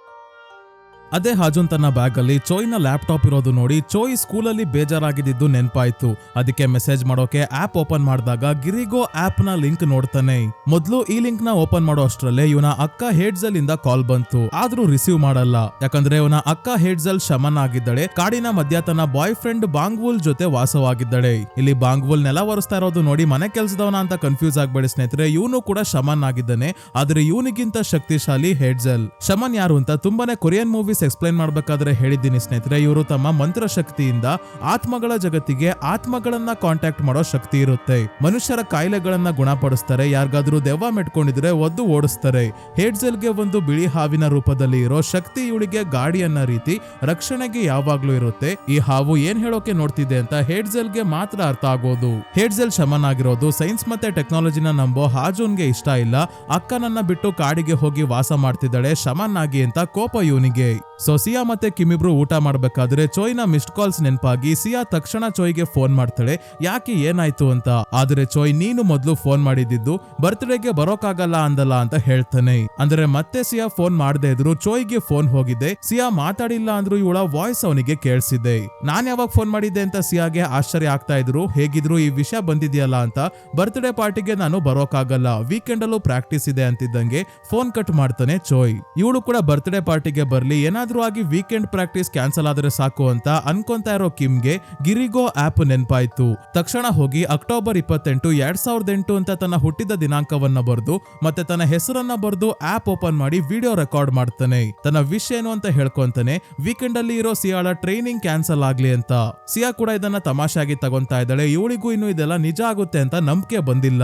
ಅದೇ ಹಾಜೂನ್ ತನ್ನ ಬ್ಯಾಗ್ ಅಲ್ಲಿ ಚೋಯ್ನ ಲ್ಯಾಪ್ಟಾಪ್ ಇರೋದು ನೋಡಿ ಚೋಯ್ ಸ್ಕೂಲಲ್ಲಿ ಬೇಜಾರಾಗಿದ್ದು ನೆನ್ಪಾಯ್ತು. ಅದಕ್ಕೆ ಮೆಸೇಜ್ ಮಾಡೋಕೆ ಆಪ್ ಓಪನ್ ಮಾಡಿದಾಗ ಗಿರಿಗೋ ಆಪ್ ನ ಲಿಂಕ್ ನೋಡ್ತಾನೆ. ಮೊದ್ಲು ಈ ಲಿಂಕ್ ನ ಓಪನ್ ಮಾಡೋ ಅಷ್ಟ್ರಲ್ಲೇ ಇವನ ಅಕ್ಕ ಹೇಡ್ಜಲ್ ಇಂದ ಕಾಲ್ ಬಂತು, ಆದ್ರೂ ರಿಸೀವ್ ಮಾಡಲ್ಲ. ಯಾಕಂದ್ರೆ ಇವನ ಅಕ್ಕ ಹೇಡ್ಜಲ್ ಶಮನ್ ಆಗಿದ್ದಾಳೆ. ಕಾಡಿನ ಮಧ್ಯ ತನ್ನ ಬಾಯ್ ಫ್ರೆಂಡ್ ಬಾಂಗ್ವುಲ್ ಜೊತೆ ವಾಸವಾಗಿದ್ದಾಳೆ. ಇಲ್ಲಿ ಬಾಂಗ್ವುಲ್ ನೆಲ ಒರೆಸ್ತಾ ಇರೋದು ನೋಡಿ ಮನೆ ಕೆಲ್ಸದವನ ಅಂತ ಕನ್ಫ್ಯೂಸ್ ಆಗ್ಬೇಡಿ ಸ್ನೇಹಿತರೆ, ಇವನು ಕೂಡ ಶಮನ್ ಆಗಿದ್ದಾನೆ. ಆದ್ರೆ ಇವನಿಗಿಂತ ಶಕ್ತಿಶಾಲಿ ಹೇಡ್ಜಲ್. ಶಮನ್ ಯಾರು ಅಂತ ತುಂಬಾನೇ ಕೊರಿಯನ್ ಮೂವೀಸ್ ಎಕ್ಸ್ಪ್ಲೈನ್ ಮಾಡ್ಬೇಕಾದ್ರೆ ಹೇಳಿದ್ದೀನಿ ಸ್ನೇಹಿತರೆ. ಇವರು ತಮ್ಮ ಮಂತ್ರ ಶಕ್ತಿಯಿಂದ ಆತ್ಮಗಳ ಜಗತ್ತಿಗೆ ಆತ್ಮಗಳನ್ನ ಕಾಂಟ್ಯಾಕ್ಟ್ ಮಾಡೋ ಶಕ್ತಿ ಇರುತ್ತೆ. ಮನುಷ್ಯರ ಕಾಯಿಲೆಗಳನ್ನ ಗುಣಪಡಿಸ್ತಾರೆ. ಯಾರಿಗಾದ್ರೂ ದೆವ್ವ ಮೆಟ್ಕೊಂಡಿದ್ರೆ ಒದ್ದು ಓಡಿಸ್ತಾರೆ. ಹೇಡ್ಜೆಲ್ಗೆ ಒಂದು ಬಿಳಿ ಹಾವಿನ ರೂಪದಲ್ಲಿ ಇರೋ ಶಕ್ತಿ ಇವಳಿಗೆ ಗಾಡಿಯನ್ನ ರೀತಿ ರಕ್ಷಣೆಗೆ ಯಾವಾಗ್ಲೂ ಇರುತ್ತೆ. ಈ ಹಾವು ಏನ್ ಹೇಳೋಕೆ ನೋಡ್ತಿದೆ ಅಂತ ಹೇಡ್ಜೆಲ್ಗೆ ಮಾತ್ರ ಅರ್ಥ ಆಗೋದು. ಹೇಡ್ಜೆಲ್ ಶಮನ್ ಆಗಿರೋದು ಸೈನ್ಸ್ ಮತ್ತೆ ಟೆಕ್ನಾಲಜಿನ ನಂಬೋ ಹಾಜೂನ್ಗೆ ಇಷ್ಟ ಇಲ್ಲ. ಅಕ್ಕನನ್ನ ಬಿಟ್ಟು ಕಾಡಿಗೆ ಹೋಗಿ ವಾಸ ಮಾಡ್ತಿದ್ದಾಳೆ ಶಮನ್ ಆಗಿ ಅಂತ ಕೋಪ ಇವನಿಗೆ. ಸೊ ಸಿಯಾ ಮತ್ತೆ ಕಿಮ್ ಇಬ್ರು ಊಟ ಮಾಡ್ಬೇಕಾದ್ರೆ ಚೋಯ್ನ ಮಿಸ್ಡ್ ಕಾಲ್ಸ್ ನೆನಪಾಗಿ ಸಿಯಾ ತಕ್ಷಣ ಚೋಯ್ಗೆ ಫೋನ್ ಮಾಡ್ತಾಳೆ, ಯಾಕೆ ಏನಾಯ್ತು ಅಂತ. ಆದ್ರೆ ಚೋಯ್ ನೀನು ಮೊದ್ಲು ಫೋನ್ ಮಾಡಿದ್ದು ಬರ್ತ್ಡೇಗೆ ಬರೋಕಾಗಲ್ಲ ಅಂದಲ್ಲ ಅಂತ ಹೇಳ್ತಾನೆ. ಅಂದ್ರೆ ಮತ್ತೆ ಸಿಯಾ ಫೋನ್ ಮಾಡದೇ ಇದ್ರು ಚೋಯ್ಗೆ ಫೋನ್ ಹೋಗಿದೆ. ಸಿಯಾ ಮಾತಾಡಿಲ್ಲ ಅಂದ್ರೂ ಇವಳ ವಾಯ್ಸ್ ಅವನಿಗೆ ಕೇಳಿಸಿದೆ. ನಾನ್ ಯಾವಾಗ ಫೋನ್ ಮಾಡಿದ್ದೆ ಅಂತ ಸಿಯಾಗೆ ಆಶ್ಚರ್ಯ ಆಗ್ತಾ ಇದ್ರು. ಹೇಗಿದ್ರು ಈ ವಿಷಯ ಬಂದಿದೆಯಲ್ಲ ಅಂತ. ಬರ್ತ್ಡೇ ಪಾರ್ಟಿಗೆ ನಾನು ಬರೋಕಾಗಲ್ಲ, ವೀಕೆಂಡ್ ಅಲ್ಲೂ ಪ್ರಾಕ್ಟೀಸ್ ಇದೆ ಅಂತಿದ್ದಂಗೆ ಫೋನ್ ಕಟ್ ಮಾಡ್ತಾನೆ ಚೋಯ್. ಇವಳು ಕೂಡ ಬರ್ತ್ಡೇ ಪಾರ್ಟಿಗೆ ಬರ್ಲಿ, ಏನಾದ್ರೂ ಏನಾದ್ರೂ ಆಗಿ ವೀಕೆಂಡ್ ಪ್ರಾಕ್ಟೀಸ್ ಕ್ಯಾನ್ಸಲ್ ಆದ್ರೆ ಸಾಕು ಅಂತ ಅನ್ಕೊಂತಾ ಇರೋ ಕಿಮ್ಗೆ ಗಿರಿಗೋ ಆಪ್ ನೆನ್ಪಾಯ್ತು. ತಕ್ಷಣ ಹೋಗಿ ಅಕ್ಟೋಬರ್ 28, 2008 ಅಂತ ತನ್ನ ಹುಟ್ಟಿದ ದಿನಾಂಕವನ್ನ ಬರೆದು ಮತ್ತೆ ತನ್ನ ಹೆಸರನ್ನ ಬರೆದು ಆಪ್ ಓಪನ್ ಮಾಡಿ ವಿಡಿಯೋ ರೆಕಾರ್ಡ್ ಮಾಡ್ತಾನೆ. ತನ್ನ ವಿಷ್ ಏನು ಅಂತ ಹೇಳ್ಕೊಂತಾನೆ, ವೀಕೆಂಡ್ ಅಲ್ಲಿ ಇರೋ ಸಿಯಾಳ ಟ್ರೈನಿಂಗ್ ಕ್ಯಾನ್ಸಲ್ ಆಗ್ಲಿ ಅಂತ. ಸಿಯಾ ಕೂಡ ಇದನ್ನ ತಮಾಷೆಯಾಗಿ ತಗೊಂತಾ ಇದ್ದಾಳೆ. ಇವಳಿಗೂ ಇನ್ನು ಇದೆಲ್ಲ ನಿಜ ಆಗುತ್ತೆ ಅಂತ ನಂಬಿಕೆ ಬಂದಿಲ್ಲ.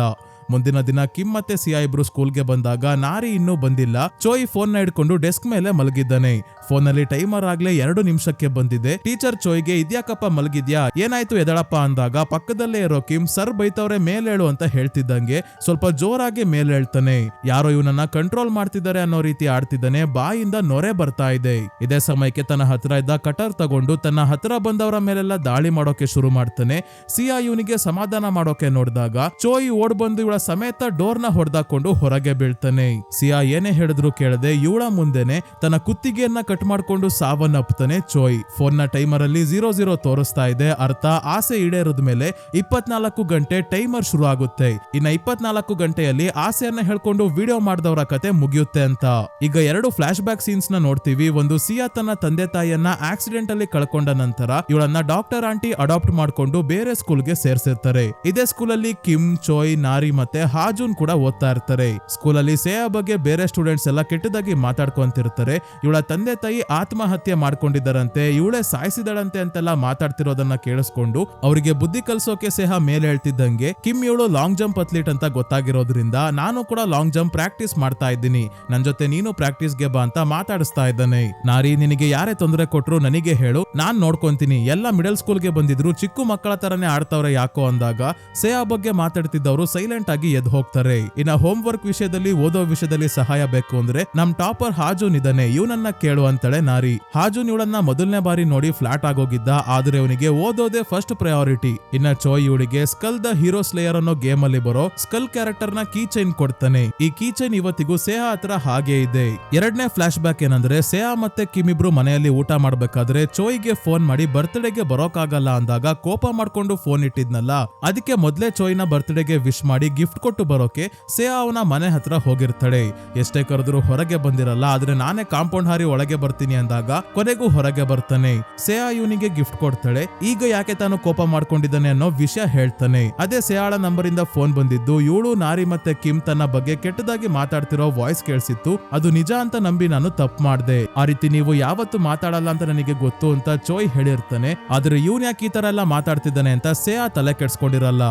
ಮುಂದಿನ ದಿನ ಕಿಮ್ ಮತ್ತೆ ಸಿಯಾ ಇಬ್ರು ಸ್ಕೂಲ್ಗೆ ಬಂದಾಗ ನಾರಿ ಇನ್ನೂ ಬಂದಿಲ್ಲ. ಚೋಯ್ ಫೋನ್ ನ ಹಿಡ್ಕೊಂಡು ಡೆಸ್ಕ್ ಮೇಲೆ ಮಲಗಿದ್ದಾನೆ. ಫೋನ್ ನಲ್ಲಿ ಟೈಮರ್ ಆಗ್ಲೇ 2 ನಿಮಿಷಕ್ಕೆ ಬಂದಿದೆ. ಟೀಚರ್ ಚೋಯ್ಗೆ ಇದ್ಯಾಕಪ್ಪ ಮಲಗಿದ್ಯಾ, ಏನಾಯ್ತು ಎದಳಪ್ಪ ಅಂದಾಗ ಪಕ್ಕದಲ್ಲೇ ಇರೋ ಕಿಮ್ ಸರ್ ಬೈತವ್ರೆ ಮೇಲೇಳು ಅಂತ ಹೇಳ್ತಿದ್ದಂಗೆ ಸ್ವಲ್ಪ ಜೋರಾಗಿ ಮೇಲೇಳ್ತಾನೆ. ಯಾರೋ ಇವನನ್ನ ಕಂಟ್ರೋಲ್ ಮಾಡ್ತಿದ್ದಾರೆ ಅನ್ನೋ ರೀತಿ ಆಡ್ತಿದ್ದಾನೆ. ಬಾಯಿಂದ ನೊರೆ ಬರ್ತಾ ಇದೆ. ಇದೇ ಸಮಯಕ್ಕೆ ತನ್ನ ಹತ್ರ ಇದ್ದ ಕಟರ್ ತಗೊಂಡು ತನ್ನ ಹತ್ರ ಬಂದವರ ಮೇಲೆಲ್ಲ ದಾಳಿ ಮಾಡೋಕೆ ಶುರು ಮಾಡ್ತಾನೆ. ಸಿಯಾ ಇವನಿಗೆ ಸಮಾಧಾನ ಮಾಡೋಕೆ ನೋಡಿದಾಗ ಚೋಯ್ ಓಡ್ ಬಂದು ಇವಳ ಸಮೇತ ಡೋರ್ನ ಹೊಡೆದಾಕೊಂಡು ಹೊರಗೆ ಬೀಳ್ತಾನೆ. ಸಿಯಾ ಏನೇ ಹೇಳಿದ್ರು ಕೇಳದೆ ಇವಳ ಮುಂದೆನೆ ತನ್ನ ಕುತ್ತಿಗೆಯನ್ನ ಕಟ್ ಮಾಡ್ಕೊಂಡು ಸಾವನ್ನಪ್ಪತಾನೆ ಚೋಯ್. ಫೋನ್ ನ ಟೈಮರ್ ಅಲ್ಲಿ 00 ತೋರಿಸ್ತಾ ಇದೆ. ಅರ್ಥ ಆಸೆ ಈಡೇರದ ಮೇಲೆ 24 ಗಂಟೆ ಟೈಮರ್ ಶುರು ಆಗುತ್ತೆ. ಇನ್ನ 24 ಗಂಟೆಯಲ್ಲಿ ಆಸೆಯನ್ನ ಹೇಳ್ಕೊಂಡು ವಿಡಿಯೋ ಮಾಡಿದವರ ಕತೆ ಮುಗಿಯುತ್ತೆ ಅಂತ. ಈಗ 2 ಫ್ಲಾಶ್ ಬ್ಯಾಕ್ ಸೀನ್ಸ್ ನ ನೋಡ್ತೀವಿ. ಒಂದು ಸಿಯಾ ತನ್ನ ತಂದೆ ತಾಯಿಯನ್ನ ಆಕ್ಸಿಡೆಂಟ್ ಅಲ್ಲಿ ಕಳ್ಕೊಂಡ ನಂತರ ಇವಳನ್ನ ಡಾಕ್ಟರ್ ಆಂಟಿ ಅಡಾಪ್ಟ್ ಮಾಡ್ಕೊಂಡು ಬೇರೆ ಸ್ಕೂಲ್ಗೆ ಸೇರ್ಸಿರ್ತಾರೆ. ಇದೇ ಸ್ಕೂಲಲ್ಲಿ ಕಿಮ್, ಚೋಯ್, ನಾರಿ ಮತ್ತೆ ಹಾಜೂನ್ ಕೂಡ ಓದ್ತಾ ಇರ್ತಾರೆ. ಸ್ಕೂಲಲ್ಲಿ ಸೇಯಾ ಬಗ್ಗೆ ಬೇರೆ ಸ್ಟೂಡೆಂಟ್ಸ್ ಎಲ್ಲ ಕೆಟ್ಟದಾಗಿ ಮಾತಾಡ್ಕೊಂತಿರ್ತಾರೆ. ಇವಳ ತಂದೆ ತಾಯಿ ಆತ್ಮಹತ್ಯೆ ಮಾಡ್ಕೊಂಡಿದ್ದಾರಂತೆ, ಇವಳೇ ಸಾಯಿಸಿದಳಂತೆ ಅಂತೆಲ್ಲ ಮಾತಾಡ್ತಿರೋದನ್ನ ಕೇಳಿಸ್ಕೊಂಡು ಅವರಿಗೆ ಬುದ್ಧಿ ಕಲ್ಸೋಕೆ ಸೇಹಾ ಮೇಲೆ ಹೇಳ್ತಿದ್ದಂಗೆ ಕಿಮ್ ಇವಳು ಲಾಂಗ್ ಜಂಪ್ ಅಥ್ಲೀಟ್ ಅಂತ ಗೊತ್ತಾಗಿರೋದ್ರಿಂದ ನಾನು ಕೂಡ ಲಾಂಗ್ ಜಂಪ್ ಪ್ರಾಕ್ಟೀಸ್ ಮಾಡ್ತಾ ಇದ್ದೀನಿ, ನನ್ ಜೊತೆ ನೀನು ಪ್ರಾಕ್ಟೀಸ್ಗೆ ಬಾ ಅಂತ ಮಾತಾಡಿಸ್ತಾ ಇದ್ದಾನೆ. ನಾರಿ, ನಿನಗೆ ಯಾರೇ ತೊಂದರೆ ಕೊಟ್ರು ನನಗೆ ಹೇಳು, ನಾನ್ ನೋಡ್ಕೊಂತೀನಿ. ಎಲ್ಲ ಮಿಡಲ್ ಸ್ಕೂಲ್ಗೆ ಬಂದಿದ್ರು ಚಿಕ್ಕ ಮಕ್ಕಳ ತರನೇ ಆಡ್ತವ್ರೆ ಯಾಕೋ ಅಂದಾಗ ಸೇಯಾ ಬಗ್ಗೆ ಮಾತಾಡ್ತಿದ್ದವರು ಸೈಲೆಂಟ್ ಆಗಿ ಎದ್ದು ಹೋಗ್ತಾರೆ. ಇನ್ನ ಹೋಮ್ ವರ್ಕ್ ವಿಷಯದಲ್ಲಿ, ಓದೋ ವಿಷಯದಲ್ಲಿ ಸಹಾಯ ಬೇಕು ಅಂದ್ರೆ ನಮ್ ಟಾಪರ್ ಹಾಜೂನ್ ಇದಾನೆ, ಇವನನ್ನ ಕೇಳು ಅಂತಾಳೆ ನಾರಿ. ಹಾಜೂನ್ ಇವಳನ್ನ ಮೊದಲನೇ ಬಾರಿ ನೋಡಿ ಫ್ಲಾಟ್ ಆಗೋಗಿದ್ದ. ಆದ್ರೆ ಅವನಿಗೆ ಓದೋದೇ ಫಸ್ಟ್ ಪ್ರಯಾರಿಟಿ. ಇನ್ನ ಚೋಯ್ ಇವಳಿಗೆ ಸ್ಕಲ್ ದ ಹೀರೋ ಸ್ಲೇಯರ್ ಅನ್ನೋ ಗೇಮ್ ಅಲ್ಲಿ ಬರೋ ಸ್ಕಲ್ ಕ್ಯಾರೆಕ್ಟರ್ ನ ಕೀ ಚೈನ್ ಕೊಡ್ತಾನೆ. ಈ ಕೀ ಚೈನ್ ಇವತ್ತಿಗೂ ಸೇಹಾ ಹತ್ರ ಹಾಗೆ ಇದೆ. ಎರಡನೇ ಫ್ಲಾಶ್ ಬ್ಯಾಕ್ ಏನಂದ್ರೆ ಸೇಹಾ ಮತ್ತೆ ಕಿಮ್ ಇಬ್ರು ಮನೆಯಲ್ಲಿ ಊಟ ಮಾಡ್ಬೇಕಾದ್ರೆ ಚೋಯ್ಗೆ ಫೋನ್ ಮಾಡಿ ಬರ್ತ್ಡೇಗೆ ಬರೋಕಾಗಲ್ಲ ಅಂದಾಗ ಕೋಪ ಮಾಡ್ಕೊಂಡು ಫೋನ್ ಇಟ್ಟಿದ್ನಲ್ಲ, ಅದಕ್ಕೆ ಮೊದ್ಲೇ ಚೋಯ್ನ ಬರ್ತ್ಡೇಗೆ ವಿಶ್ ಮಾಡಿ ಗಿಫ್ಟ್ ಕೊಟ್ಟು ಬರೋಕೆ ಸೇಯಾ ಅವನ ಮನೆ ಹತ್ರ ಹೋಗಿರ್ತಾಳೆ. ಎಷ್ಟೇ ಕರೆದ್ರು ಹೊರಗೆ ಬಂದಿರಲ್ಲ. ಆದ್ರೆ ನಾನೇ ಕಾಂಪೌಂಡ್ ಹಾರಿ ಒಳಗೆ ಬರ್ತೀನಿ ಅಂದಾಗ ಕೊನೆಗೂ ಹೊರಗೆ ಬರ್ತಾನೆ. ಸೇಯಾ ಇವನಿಗೆ ಗಿಫ್ಟ್ ಕೊಡ್ತಾಳೆ. ಈಗ ಯಾಕೆ ತಾನು ಕೋಪ ಮಾಡ್ಕೊಂಡಿದ್ದಾನೆ ಅನ್ನೋ ವಿಷಯ ಹೇಳ್ತಾನೆ. ಅದೇ ಸೇಯಾಳ ನಂಬರ್ ಇಂದ ಫೋನ್ ಬಂದಿದ್ದು. ಇವಳು, ನಾರಿ ಮತ್ತೆ ಕಿಮ್ ತನ್ನ ಬಗ್ಗೆ ಕೆಟ್ಟದಾಗಿ ಮಾತಾಡ್ತಿರೋ ವಾಯ್ಸ್ ಕೇಳಿಸಿತ್ತು. ಅದು ನಿಜ ಅಂತ ನಂಬಿ ನಾನು ತಪ್ಪು ಮಾಡ್ದೆ. ಆ ರೀತಿ ನೀವು ಯಾವತ್ತು ಮಾತಾಡಲ್ಲ ಅಂತ ನನಗೆ ಗೊತ್ತು ಅಂತ ಚೋಯ್ ಹೇಳಿರ್ತಾನೆ. ಆದ್ರೆ ಇವನ್ ಯಾಕೆ ಈ ತರ ಎಲ್ಲ ಮಾತಾಡ್ತಿದ್ದಾನೆ ಅಂತ ಸೇಯಾ ತಲೆ ಕೆಡ್ಸ್ಕೊಂಡಿರಲ್ಲ.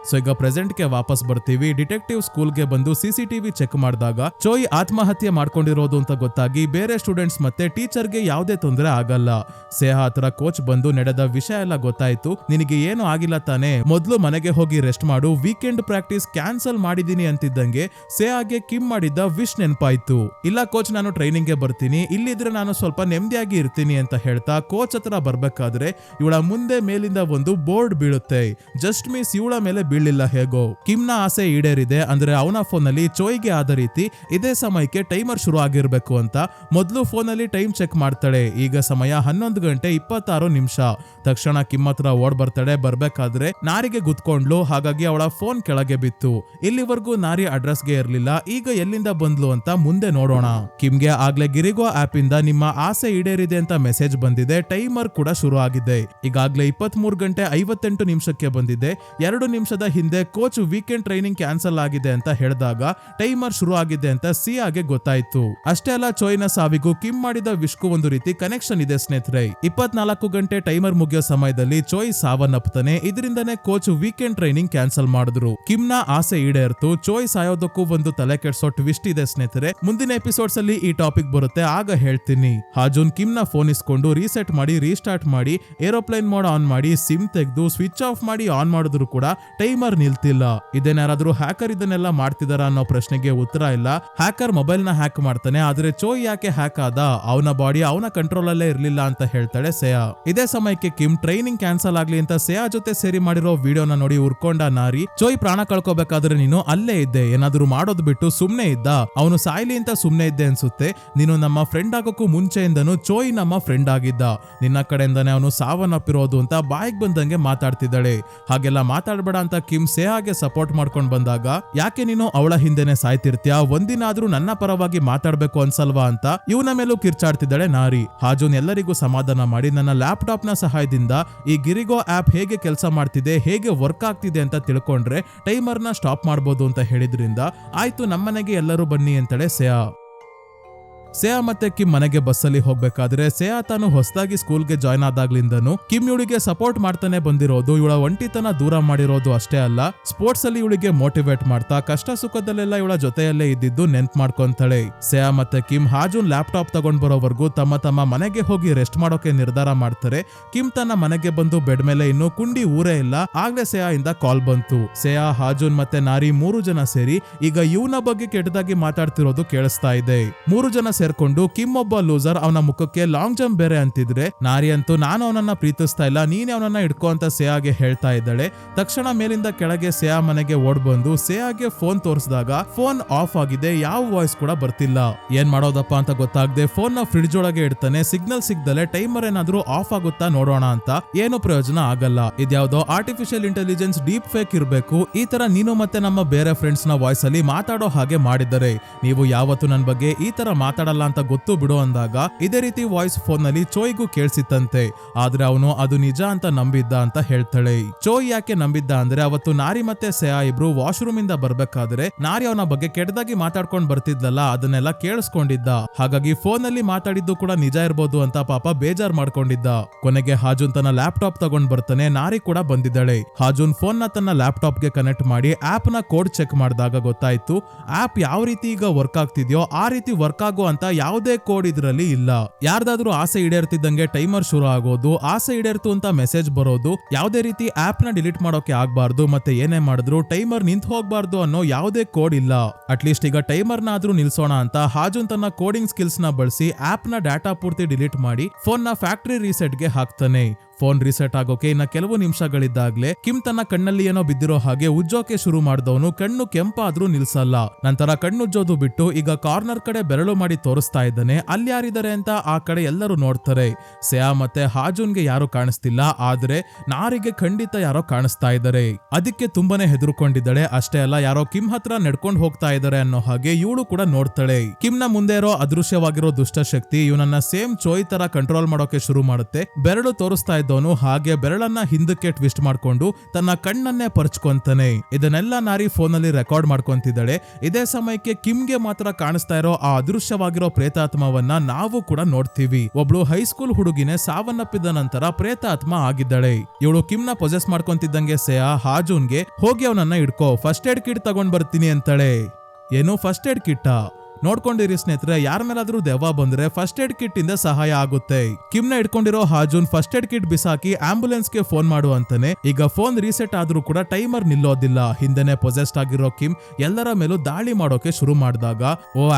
ಸೊ ಈಗ ಪ್ರೆಸೆಂಟ್ಗೆ ವಾಪಸ್ ಬರ್ತೀವಿ. ಡಿಟೆಕ್ಟಿವ್ ಸ್ಕೂಲ್ಗೆ ಬಂದು ಸಿಸಿಟಿವಿ ಚೆಕ್ ಮಾಡಿದಾಗ ಚೋಯ್ ಆತ್ಮಹತ್ಯೆ ಮಾಡ್ಕೊಂಡಿರೋದು ಅಂತ ಗೊತ್ತಾಗಿ ಬೇರೆ ಸ್ಟೂಡೆಂಟ್ಸ್ ಮತ್ತೆ ಟೀಚರ್ಗೆ ಯಾವುದೇ ತೊಂದರೆ ಆಗಲ್ಲ. ಸೇಹಾ ಹತ್ರ ಕೋಚ್ ಬಂದು ನಡೆದ ವಿಷಯ ಎಲ್ಲ ಗೊತ್ತಾಯ್ತು. ನಿನಗೆ ಏನು ಆಗಿಲ್ಲ ತಾನೆ, ಮೊದ್ಲು ಮನೆಗೆ ಹೋಗಿ ರೆಸ್ಟ್ ಮಾಡು, ವೀಕೆಂಡ್ ಪ್ರಾಕ್ಟೀಸ್ ಕ್ಯಾನ್ಸಲ್ ಮಾಡಿದೀನಿ ಅಂತಿದ್ದಂಗೆ ಸೇಹಾಗೆ ಕಿಮ್ ಮಾಡಿದ್ದ ವಿಶ್ ನೆನ್ಪಾಯ್ತು. ಇಲ್ಲ ಕೋಚ್, ನಾನು ಟ್ರೈನಿಂಗ್ಗೆ ಬರ್ತೀನಿ, ಇಲ್ಲಿದ್ರೆ ನಾನು ಸ್ವಲ್ಪ ನೆಮ್ಮದಿಯಾಗಿ ಇರ್ತೀನಿ ಅಂತ ಹೇಳ್ತಾ ಕೋಚ್ ಹತ್ರ ಬರ್ಬೇಕಾದ್ರೆ ಇವಳ ಮುಂದೆ ಮೇಲಿಂದ ಒಂದು ಬೋರ್ಡ್ ಬೀಳುತ್ತೆ. ಜಸ್ಟ್ ಮಿಸ್ ಇವಳ ಮೇಲೆ ಬೀಳಿಲ್ಲ ಹೇಗೋ. ಕಿಮ್ನ ಆಸೆ ಈಡೇರಿದೆ ಅಂದ್ರೆ ಅವನ ಫೋನ್ ಅಲ್ಲಿ ಚೋಯ್ಗೆ ಆದ ರೀತಿ ಇದೇ ಸಮಯಕ್ಕೆ ಟೈಮರ್ ಶುರು ಆಗಿರ್ಬೇಕು ಅಂತ ಮೊದಲು ಫೋನ್ ಅಲ್ಲಿ ಟೈಮ್ ಚೆಕ್ ಮಾಡ್ತಾಳೆ. ಈಗ ಸಮಯ 11:26. ತಕ್ಷಣ ಕಿಮ್ ಹತ್ರ ಓಡ್ ಬರ್ತಾಳೆ. ಬರ್ಬೇಕಾದ್ರೆ ನಾರಿಗೆ ಗುದ್ಕೊಂಡ್ಲು, ಹಾಗಾಗಿ ಅವಳ ಫೋನ್ ಕೆಳಗೆ ಬಿತ್ತು. ಇಲ್ಲಿವರೆಗೂ ನಾರಿ ಅಡ್ರೆಸ್ಗೆ ಇರ್ಲಿಲ್ಲ. ಈಗ ಎಲ್ಲಿಂದ ಬಂದ್ಲು ಅಂತ ಮುಂದೆ ನೋಡೋಣ. ಕಿಮ್ಗೆ ಆಗ್ಲೇ ಗಿರಿಗೋ ಆಪ್ ಇಂದ ನಿಮ್ಮ ಆಸೆ ಈಡೇರಿದೆ ಅಂತ ಮೆಸೇಜ್ ಬಂದಿದೆ. ಟೈಮರ್ ಕೂಡ ಶುರು ಆಗಿದೆ. ಈಗಾಗ್ಲೇ 23:58 ಬಂದಿದೆ. 2 ನಿಮಿಷದ ಹಿಂದೆ ಕೋಚ್ ವೀಕೆಂಡ್ ಟ್ರೈನಿಂಗ್ ಕ್ಯಾನ್ಸಲ್ ಆಗಿದೆ ಅಂತ ಹೇಳಿದಾಗ ಟೈಮರ್ ಶುರು ಆಗಿದೆ ಅಂತ ಸಿಯಾಗೆ ಗೊತ್ತಾಯ್ತು. ಅಷ್ಟೇ ಅಲ್ಲ, ಚೋಯ್ನ ಸಾವಿಗೂ ಕಿಮ್ ಮಾಡಿದ ವಿಶ್ಗೂ ಒಂದು ರೀತಿ ಕನೆಕ್ಷನ್ ಇದೆ ಸ್ನೇಹಿತರೆ. 24 ಗಂಟೆ ಟೈಮರ್ ಮುಗಿಯೋ ಸಮಯದಲ್ಲಿ ಚೋಯ್ ಸಾವನ್ನಪ್ಪತಾನೆ. ಇದರಿಂದನೇ ಕೋಚ್ ವೀಕೆಂಡ್ ಟ್ರೈನಿಂಗ್ ಕ್ಯಾನ್ಸಲ್ ಮಾಡಿದ್ರು. ಕಿಮ್ನ ಆಸೆ ಈಡೇರ್ತು. ಚೋಯ್ ಸಾಯೋದಕ್ಕೂ ಒಂದು ತಲೆ ಕೆಡ್ಸೋ ಟ್ವಿಸ್ಟ್ ಇದೆ ಸ್ನೇಹಿತರೆ. ಮುಂದಿನ ಎಪಿಸೋಡ್ಸ್ ಅಲ್ಲಿ ಈ ಟಾಪಿಕ್ ಬರುತ್ತೆ, ಆಗ ಹೇಳ್ತೀನಿ. ಹಾಜೂನ್ ಕಿಮ್ನ ಫೋನ್ ಇಸ್ಕೊಂಡು ರೀಸೆಟ್ ಮಾಡಿ ರೀಸ್ಟಾರ್ಟ್ ಮಾಡಿ ಏರೋಪ್ಲೇನ್ ಮೋಡ್ ಆನ್ ಮಾಡಿ ಸಿಮ್ ತೆಗೆದು ಸ್ವಿಚ್ ಆಫ್ ಮಾಡಿ ಆನ್ ಮಾಡಿದ್ರು ಕೂಡ ಟೈಮರ್ ನಿಲ್ತಿಲ್ಲ. ಇದೇನಾದ್ರೂ ಹ್ಯಾಕರ್ ಇದನ್ನೆಲ್ಲ ಮಾಡ್ತಿದಾರ ಅನ್ನೋ ಪ್ರಶ್ನೆಗೆ ಉತ್ತರ ಇಲ್ಲ. ಹ್ಯಾಕರ್ ಮೊಬೈಲ್ ನ ಹ್ಯಾಕ್ ಮಾಡ್ತಾನೆ. ಆದ್ರೆ ಚೋಯ್ ಯಾಕೆ ಹ್ಯಾಕ್ ಆದ, ಅವನ ಬಾಡಿ ಅವನ ಕಂಟ್ರೋಲ್ ಅಲ್ಲೇ ಇರ್ಲಿಲ್ಲ ಅಂತ ಹೇಳ್ತಾಳೆ ಸೇಯಾ. ಇದೇ ಸಮಯಕ್ಕೆ ಕಿಮ್ ಟ್ರೈನಿಂಗ್ ಕ್ಯಾನ್ಸಲ್ ಆಗ್ಲಿ ಅಂತ ಸೇಯಾ ಜೊತೆ ಸೇರಿ ಮಾಡಿರೋ ವಿಡಿಯೋನ ನೋಡಿ ಉರ್ಕೊಂಡ ನಾರಿ. ಚೋಯ್ ಪ್ರಾಣ ಕಳ್ಕೋಬೇಕಾದ್ರೆ ನೀನು ಅಲ್ಲೇ ಇದ್ದೆ, ಏನಾದ್ರೂ ಮಾಡೋದ್ ಬಿಟ್ಟು ಸುಮ್ನೆ ಇದ್ದ, ಅವನು ಸಾಯ್ಲಿ ಅಂತ ಸುಮ್ನೆ ಇದ್ದೆ ಅನ್ಸುತ್ತೆ. ನೀನು ನಮ್ಮ ಫ್ರೆಂಡ್ ಆಗೋಕ್ಕೂ ಮುಂಚೆಯಿಂದನು ಚೋಯ್ ನಮ್ಮ ಫ್ರೆಂಡ್ ಆಗಿದ್ದ, ನಿನ್ನ ಕಡೆಯಿಂದಾನೆ ಅವನು ಸಾವನ್ನಪ್ಪಿರೋದು ಅಂತ ಬಾಯಿಗೆ ಬಂದಂಗೆ ಮಾತಾಡ್ತಿದ್ದಾಳೆ. ಹಾಗೆಲ್ಲ ಮಾತಾಡ್ಬೇಡ ಅಂತ ಕಿಮ್ ಸೇಹಾಗೆ ಸಪೋರ್ಟ್ ಮಾಡ್ಕೊಂಡ್ ಬಂದಾಗ ಯಾಕೆ ನೀನು ಅವಳ ಹಿಂದೆನೆ ಸಾಯ್ತಿರ್ತೀಯ, ಒಂದಿನಾದ್ರೂ ನನ್ನ ಪರವಾಗಿ ಮಾತಾಡ್ಬೇಕು ಅನ್ಸಲ್ವಾ ಅಂತ ಇವನ ಮೇಲೂ ಕಿರ್ಚಾಡ್ತಿದ್ದಾಳೆ ನಾರಿ. ಹಾಜುನ್ ಎಲ್ಲರಿಗೂ ಸಮಾಧಾನ ಮಾಡಿ ನನ್ನ ಲ್ಯಾಪ್ಟಾಪ್ ನ ಸಹಾಯದಿಂದ ಈ ಗಿರಿಗೋ ಆಪ್ ಹೇಗೆ ಕೆಲಸ ಮಾಡ್ತಿದೆ, ಹೇಗೆ ವರ್ಕ್ ಆಗ್ತಿದೆ ಅಂತ ತಿಳ್ಕೊಂಡ್ರೆ ಟೈಮರ್ ನ ಸ್ಟಾಪ್ ಮಾಡ್ಬೋದು ಅಂತ ಹೇಳಿದ್ರಿಂದ ಆಯ್ತು ನಮ್ಮನೆಗೆ ಎಲ್ಲರೂ ಬನ್ನಿ ಅಂತಾಳೆ ಸೇಹಾ. ಸೇಹಾ ಮತ್ತೆ ಕಿಮ್ ಮನೆಗೆ ಬಸ್ಸಲ್ಲಿ ಹೋಗ್ಬೇಕಾದ್ರೆ ಸೇಹಾ ತಾನು ಹೊಸದಾಗಿ ಸ್ಕೂಲ್ಗೆ ಜಾಯ್ನ್ ಆದಾಗ್ಲಿಂದನು ಕಿಮ್ ಇವಳಿಗೆ ಸಪೋರ್ಟ್ ಮಾಡ್ತಾನೆ ಬಂದಿರೋದು, ಇವಳ ಒಂಟಿತನ ದೂರ ಮಾಡಿರೋದು ಅಷ್ಟೇ ಅಲ್ಲ, ಸ್ಪೋರ್ಟ್ಸ್ ಅಲ್ಲಿ ಇವಳಿಗೆ ಮೋಟಿವೇಟ್ ಮಾಡ್ತಾ ಕಷ್ಟ ಸುಖದಲ್ಲೆಲ್ಲ ಇವಳ ಜೊತೆಯಲ್ಲೇ ಇದ್ದಿದ್ದು ನೆನ್ಪ್ ಮಾಡ್ಕೊಂತಾಳೆ. ಸೇಹಾ ಮತ್ತೆ ಕಿಮ್ ಹಾಜುನ್ ಲ್ಯಾಪ್ಟಾಪ್ ತಗೊಂಡ್ ಬರೋವರೆಗೂ ತಮ್ಮ ಮನೆಗೆ ಹೋಗಿ ರೆಸ್ಟ್ ಮಾಡೋಕೆ ನಿರ್ಧಾರ ಮಾಡ್ತಾರೆ. ಕಿಮ್ ತನ್ನ ಮನೆಗೆ ಬಂದು ಬೆಡ್ ಮೇಲೆ ಇನ್ನು ಕುಂಡಿ ಊರೇ ಇಲ್ಲ, ಆಗ್ಲೇ ಸೇಹಾ ಇಂದ ಕಾಲ್ ಬಂತು. ಸೇಹಾ, ಹಾಜುನ್ ಮತ್ತೆ ನಾರಿ 3 ಜನ ಸೇರಿ ಈಗ ಇವನ ಬಗ್ಗೆ ಕೆಟ್ಟದಾಗಿ ಮಾತಾಡ್ತಿರೋದು ಕೇಳಿಸ್ತಾ ಇದೆ. 3 ಜನ ಸೇರ್ಕೊಂಡು ಕಿಮ್ ಒಬ್ಬ ಲೂಸರ್, ಅವನ ಮುಖಕ್ಕೆ ಲಾಂಗ್ ಜಂಪ್ ಬೇರೆ ಅಂತಿದ್ರೆ ನಾರಿ ಅಂತೂ ನಾನು ಅವನನ್ನ ಪ್ರೀತಿಸ್ತಾ ಇಲ್ಲ, ನೀನೇ ಅವನನ್ನ ಇಟ್ಕೋ ಅಂತ ಸೇಹಾಗೆ ಹೇಳ್ತಾ ಇದ್ದಾಳೆ. ತಕ್ಷಣ ಮೇಲಿಂದ ಕೆಳಗೆ ಸೇಹಾ ಮನೆಗೆ ಓಡ್ ಬಂದು ಸೇಹಾಗೆ ಫೋನ್ ತೋರಿಸಿದಾಗ ಫೋನ್ ಆಫ್ ಆಗಿದೆ, ಯಾವ ವಾಯ್ಸ್ ಕೂಡ ಬರ್ತಿಲ್ಲ. ಏನ್ ಮಾಡೋದಪ್ಪ ಅಂತ ಗೊತ್ತಾಗದೆ ಫೋನ್ ನ ಫ್ರಿಡ್ಜ್ ಒಳಗೆ ಇಡ್ತಾನೆ. ಸಿಗ್ನಲ್ ಸಿಗ್ದಲೆ ಟೈಮರ್ ಏನಾದ್ರೂ ಆಫ್ ಆಗುತ್ತಾ ನೋಡೋಣ ಅಂತ, ಏನು ಪ್ರಯೋಜನ ಆಗಲ್ಲ. ಇದ್ಯಾವುದೋ ಆರ್ಟಿಫಿಷಿಯಲ್ ಇಂಟೆಲಿಜೆನ್ಸ್ ಡೀಪ್ ಫೇಕ್ ಇರಬೇಕು. ಈ ತರ ನೀನು ಮತ್ತೆ ನಮ್ಮ ಬೇರೆ ಫ್ರೆಂಡ್ಸ್ ನ ವಾಯ್ಸ್ ಅಲ್ಲಿ ಮಾತಾಡೋ ಹಾಗೆ ಮಾಡಿದ್ದಾರೆ, ನೀವು ಯಾವತ್ತು ನನ್ನ ಬಗ್ಗೆ ಈ ತರ ಮಾತಾಡಲ್ಲ ಅಂತ ಗೊತ್ತು ಬಿಡು ಅಂದಾಗ ಇದೇ ರೀತಿ ವಾಯ್ಸ್ ಫೋನ್ ನಲ್ಲಿ ಚೋಯ್ಗೂ ಕೇಳಿಸಿತ್ತಂತೆ. ಆದ್ರೆ ಅವನು ಅದು ನಿಜ ಅಂತ ನಂಬಿದ್ದ ಅಂತ ಹೇಳ್ತಾಳೆ. ಚೋಯ್ ಯಾಕೆ ನಂಬಿದ್ದ ಅಂದ್ರೆ ಅವತ್ತು ನಾರಿ ಮತ್ತೆ ಸೇಹಾ ಇಬ್ರು ವಾಶ್ರೂಮ್ ಇಂದ ಬರ್ಬೇಕಾದ್ರೆ ನಾರಿ ಅವನ ಬಗ್ಗೆ ಕೆಟ್ಟದಾಗಿ ಮಾತಾಡ್ಕೊಂಡ್ ಬರ್ತಿದ್ಲಲ್ಲ, ಅದನ್ನೆಲ್ಲ ಕೇಳಿಸ್ಕೊಂಡಿದ್ದ. ಹಾಗಾಗಿ ಫೋನ್ ನಲ್ಲಿ ಮಾತಾಡಿದ್ದು ಕೂಡ ನಿಜ ಇರ್ಬೋದು ಅಂತ ಪಾಪ ಬೇಜಾರ್ ಮಾಡ್ಕೊಂಡಿದ್ದ. ಕೊನೆಗೆ ಹಾಜುನ್ ತನ್ನ ಲ್ಯಾಪ್ಟಾಪ್ ತಗೊಂಡ್ ಬರ್ತಾನೆ, ನಾರಿ ಕೂಡ ಬಂದಿದ್ದಾಳೆ. ಹಾಜುನ್ ಫೋನ್ ನ ತನ್ನ ಲ್ಯಾಪ್ಟಾಪ್ ಗೆ ಕನೆಕ್ಟ್ ಮಾಡಿ ಆಪ್ ನ ಕೋಡ್ ಚೆಕ್ ಮಾಡಿದಾಗ ಗೊತ್ತಾಯ್ತು ಆಪ್ ಯಾವ ರೀತಿ ಈಗ ವರ್ಕ್ ಆಗ್ತಿದ್ಯೋ ಆ ರೀತಿ ವರ್ಕ್ ಆಗೋ ಅಂತ ಯಾವುದೇ ಕೋಡ್ ಇದ್ರಲ್ಲಿ ಇಲ್ಲ. ಯಾರ್ದಾದ್ರೂ ಆಸೆ ಈಡೇರ್ತಿದ್ದಂಗೆ ಟೈಮರ್ ಶುರು ಆಗೋದು, ಆಸೆ ಈಡೇರ್ತು ಅಂತ ಮೆಸೇಜ್ ಬರೋದು, ಯಾವುದೇ ರೀತಿ ಆಪ್ ನ ಡಿಲೀಟ್ ಮಾಡೋಕೆ ಆಗ್ಬಾರ್ದು, ಮತ್ತೆ ಏನೇ ಮಾಡಿದ್ರು ಟೈಮರ್ ನಿಂತು ಹೋಗ್ಬಾರ್ದು ಅನ್ನೋ ಯಾವುದೇ ಕೋಡ್ ಇಲ್ಲ. ಅಟ್ಲೀಸ್ಟ್ ಈಗ ಟೈಮರ್ ನ ಆದ್ರೂ ನಿಲ್ಸೋಣ ಅಂತ ಹಾಜುನ್ ತನ್ನ ಕೋಡಿಂಗ್ ಸ್ಕಿಲ್ಸ್ ನ ಬಳಸಿ ಆಪ್ ನ ಡಾಟಾ ಪೂರ್ತಿ ಡಿಲೀಟ್ ಮಾಡಿ ಫೋನ್ ನ ಫ್ಯಾಕ್ಟರಿ ರೀಸೆಟ್ ಗೆ ಹಾಕ್ತಾನೆ. ಫೋನ್ ರೀಸೆಟ್ ಆಗೋಕೆ ಇನ್ನ ಕೆಲವು ನಿಮಿಷಗಳಿದ್ದಾಗ್ಲೇ ಕಿಮ್ ತನ್ನ ಕಣ್ಣಲ್ಲಿ ಏನೋ ಬಿದ್ದಿರೋ ಹಾಗೆ ಉಜ್ಜೋಕೆ ಶುರು ಮಾಡಿದವನು ಕಣ್ಣು ಕೆಂಪಾದ್ರೂ ನಿಲ್ಸಲ್ಲ. ನಂತರ ಕಣ್ಣುಜ್ಜೋದು ಬಿಟ್ಟು ಈಗ ಕಾರ್ನರ್ ಕಡೆ ಬೆರಳು ಮಾಡಿ ತೋರಿಸ್ತಾ ಇದ್ದಾನೆ. ಅಲ್ಲಿ ಯಾರಿದ್ದಾರೆ ಅಂತ ಆ ಕಡೆ ಎಲ್ಲರೂ ನೋಡ್ತಾರೆ. ಸೇಹಾ ಮತ್ತೆ ಹಾಜುನ್ಗೆ ಯಾರು ಕಾಣಿಸ್ತಿಲ್ಲ, ಆದ್ರೆ ನಾರಿಗೆ ಖಂಡಿತ ಯಾರೋ ಕಾಣಿಸ್ತಾ ಇದ್ದಾರೆ. ಅದಕ್ಕೆ ತುಂಬಾನೇ ಹೆದರ್ಕೊಂಡಿದ್ದಾಳೆ. ಅಷ್ಟೇ ಅಲ್ಲ, ಯಾರೋ ಕಿಮ್ ಹತ್ರ ನಡ್ಕೊಂಡು ಹೋಗ್ತಾ ಇದ್ದಾರೆ ಅನ್ನೋ ಹಾಗೆ ಇವಳು ಕೂಡ ನೋಡ್ತಾಳೆ. ಕಿಮ್ ನ ಮುಂದೆ ಇರೋ ಅದೃಶ್ಯವಾಗಿರೋ ದುಷ್ಟಶಕ್ತಿ ಇವನನ್ನ ಸೇಮ್ ಚೋಯ್ ತರ ಕಂಟ್ರೋಲ್ ಮಾಡೋಕೆ ಶುರು ಮಾಡುತ್ತೆ. ಬೆರಳು ತೋರಿಸ್ತಾ ಇದ್ದವನು ಹಾಗೆ ಬೆರಳನ್ನ ಹಿಂದಕ್ಕೆ ಟ್ವಿಸ್ಟ್ ಮಾಡ್ಕೊಂಡು ತನ್ನ ಕಣ್ಣನ್ನೇ ಪರ್ಚ್ಕೊಂತಾನೆ. ಇದನ್ನೆಲ್ಲ ನಾರಿ ಫೋನ್ ಅಲ್ಲಿ ರೆಕಾರ್ಡ್ ಮಾಡ್ಕೊಂತಿದ್ದಾಳೆ. ಇದೇ ಸಮಯಕ್ಕೆ ಕಿಮ್ಗೆ ಮಾತ್ರ ಕಾಣಿಸ್ತಾ ಇರೋ ಆ ಅದೃಶ್ಯವಾಗಿರೋ ಪ್ರೇತಾತ್ಮವನ್ನ ನಾವು ಕೂಡ ನೋಡ್ತೀವಿ. ಒಬ್ಳು ಹೈಸ್ಕೂಲ್ ಹುಡುಗಿನೇ ಸಾವನ್ನಪ್ಪಿದ ನಂತರ ಪ್ರೇತಾತ್ಮ ಆಗಿದ್ದಾಳೆ. ಇವಳು ಕಿಮ್ನ ಪೊಸೆಸ್ ಮಾಡ್ಕೊಂತಿದ್ದಂಗೆ ಸೇಹಾ ಹಾಜುನ್ಗೆ ಹೋಗಿ ಅವನನ್ನ ಇಡ್ಕೋ, ಫಸ್ಟ್ ಏಡ್ ಕಿಟ್ ತಗೊಂಡ್ ಬರ್ತೀನಿ ಅಂತಾಳೆ. ಏನು ಫಸ್ಟ್ ಏಡ್ ಕಿಟ್ಟ? ನೋಡ್ಕೊಂಡಿರಿ ಸ್ನೇಹಿತರೆ, ಯಾರ ಮೇಲಾದ್ರೂ ದೆವ್ವ ಬಂದ್ರೆ ಫಸ್ಟ್ ಏಡ್ ಕಿಟ್ ಇಂದ ಸಹಾಯ ಆಗುತ್ತೆ. ಕಿಮ್ನ ಇಟ್ಕೊಂಡಿರೋ ಹಾಜುನ್ ಫಸ್ಟ್ ಏಡ್ ಕಿಟ್ ಬಿಸಾಕಿ ಆಂಬುಲೆನ್ಸ್ ಗೆ ಫೋನ್ ಮಾಡು ಅಂತಾನೆ. ಈಗ ಫೋನ್ ರೀಸೆಟ್ ಆದ್ರೂ ಕೂಡ ಟೈಮರ್ ನಿಲ್ಲೋದಿಲ್ಲ. ಹಿಂದೆನೆ ಪೊಸೆಸ್ಡ್ ಆಗಿರೋ ಕಿಮ್ ಎಲ್ಲರ ಮೇಲೂ ದಾಳಿ ಮಾಡೋಕೆ ಶುರು ಮಾಡಿದಾಗ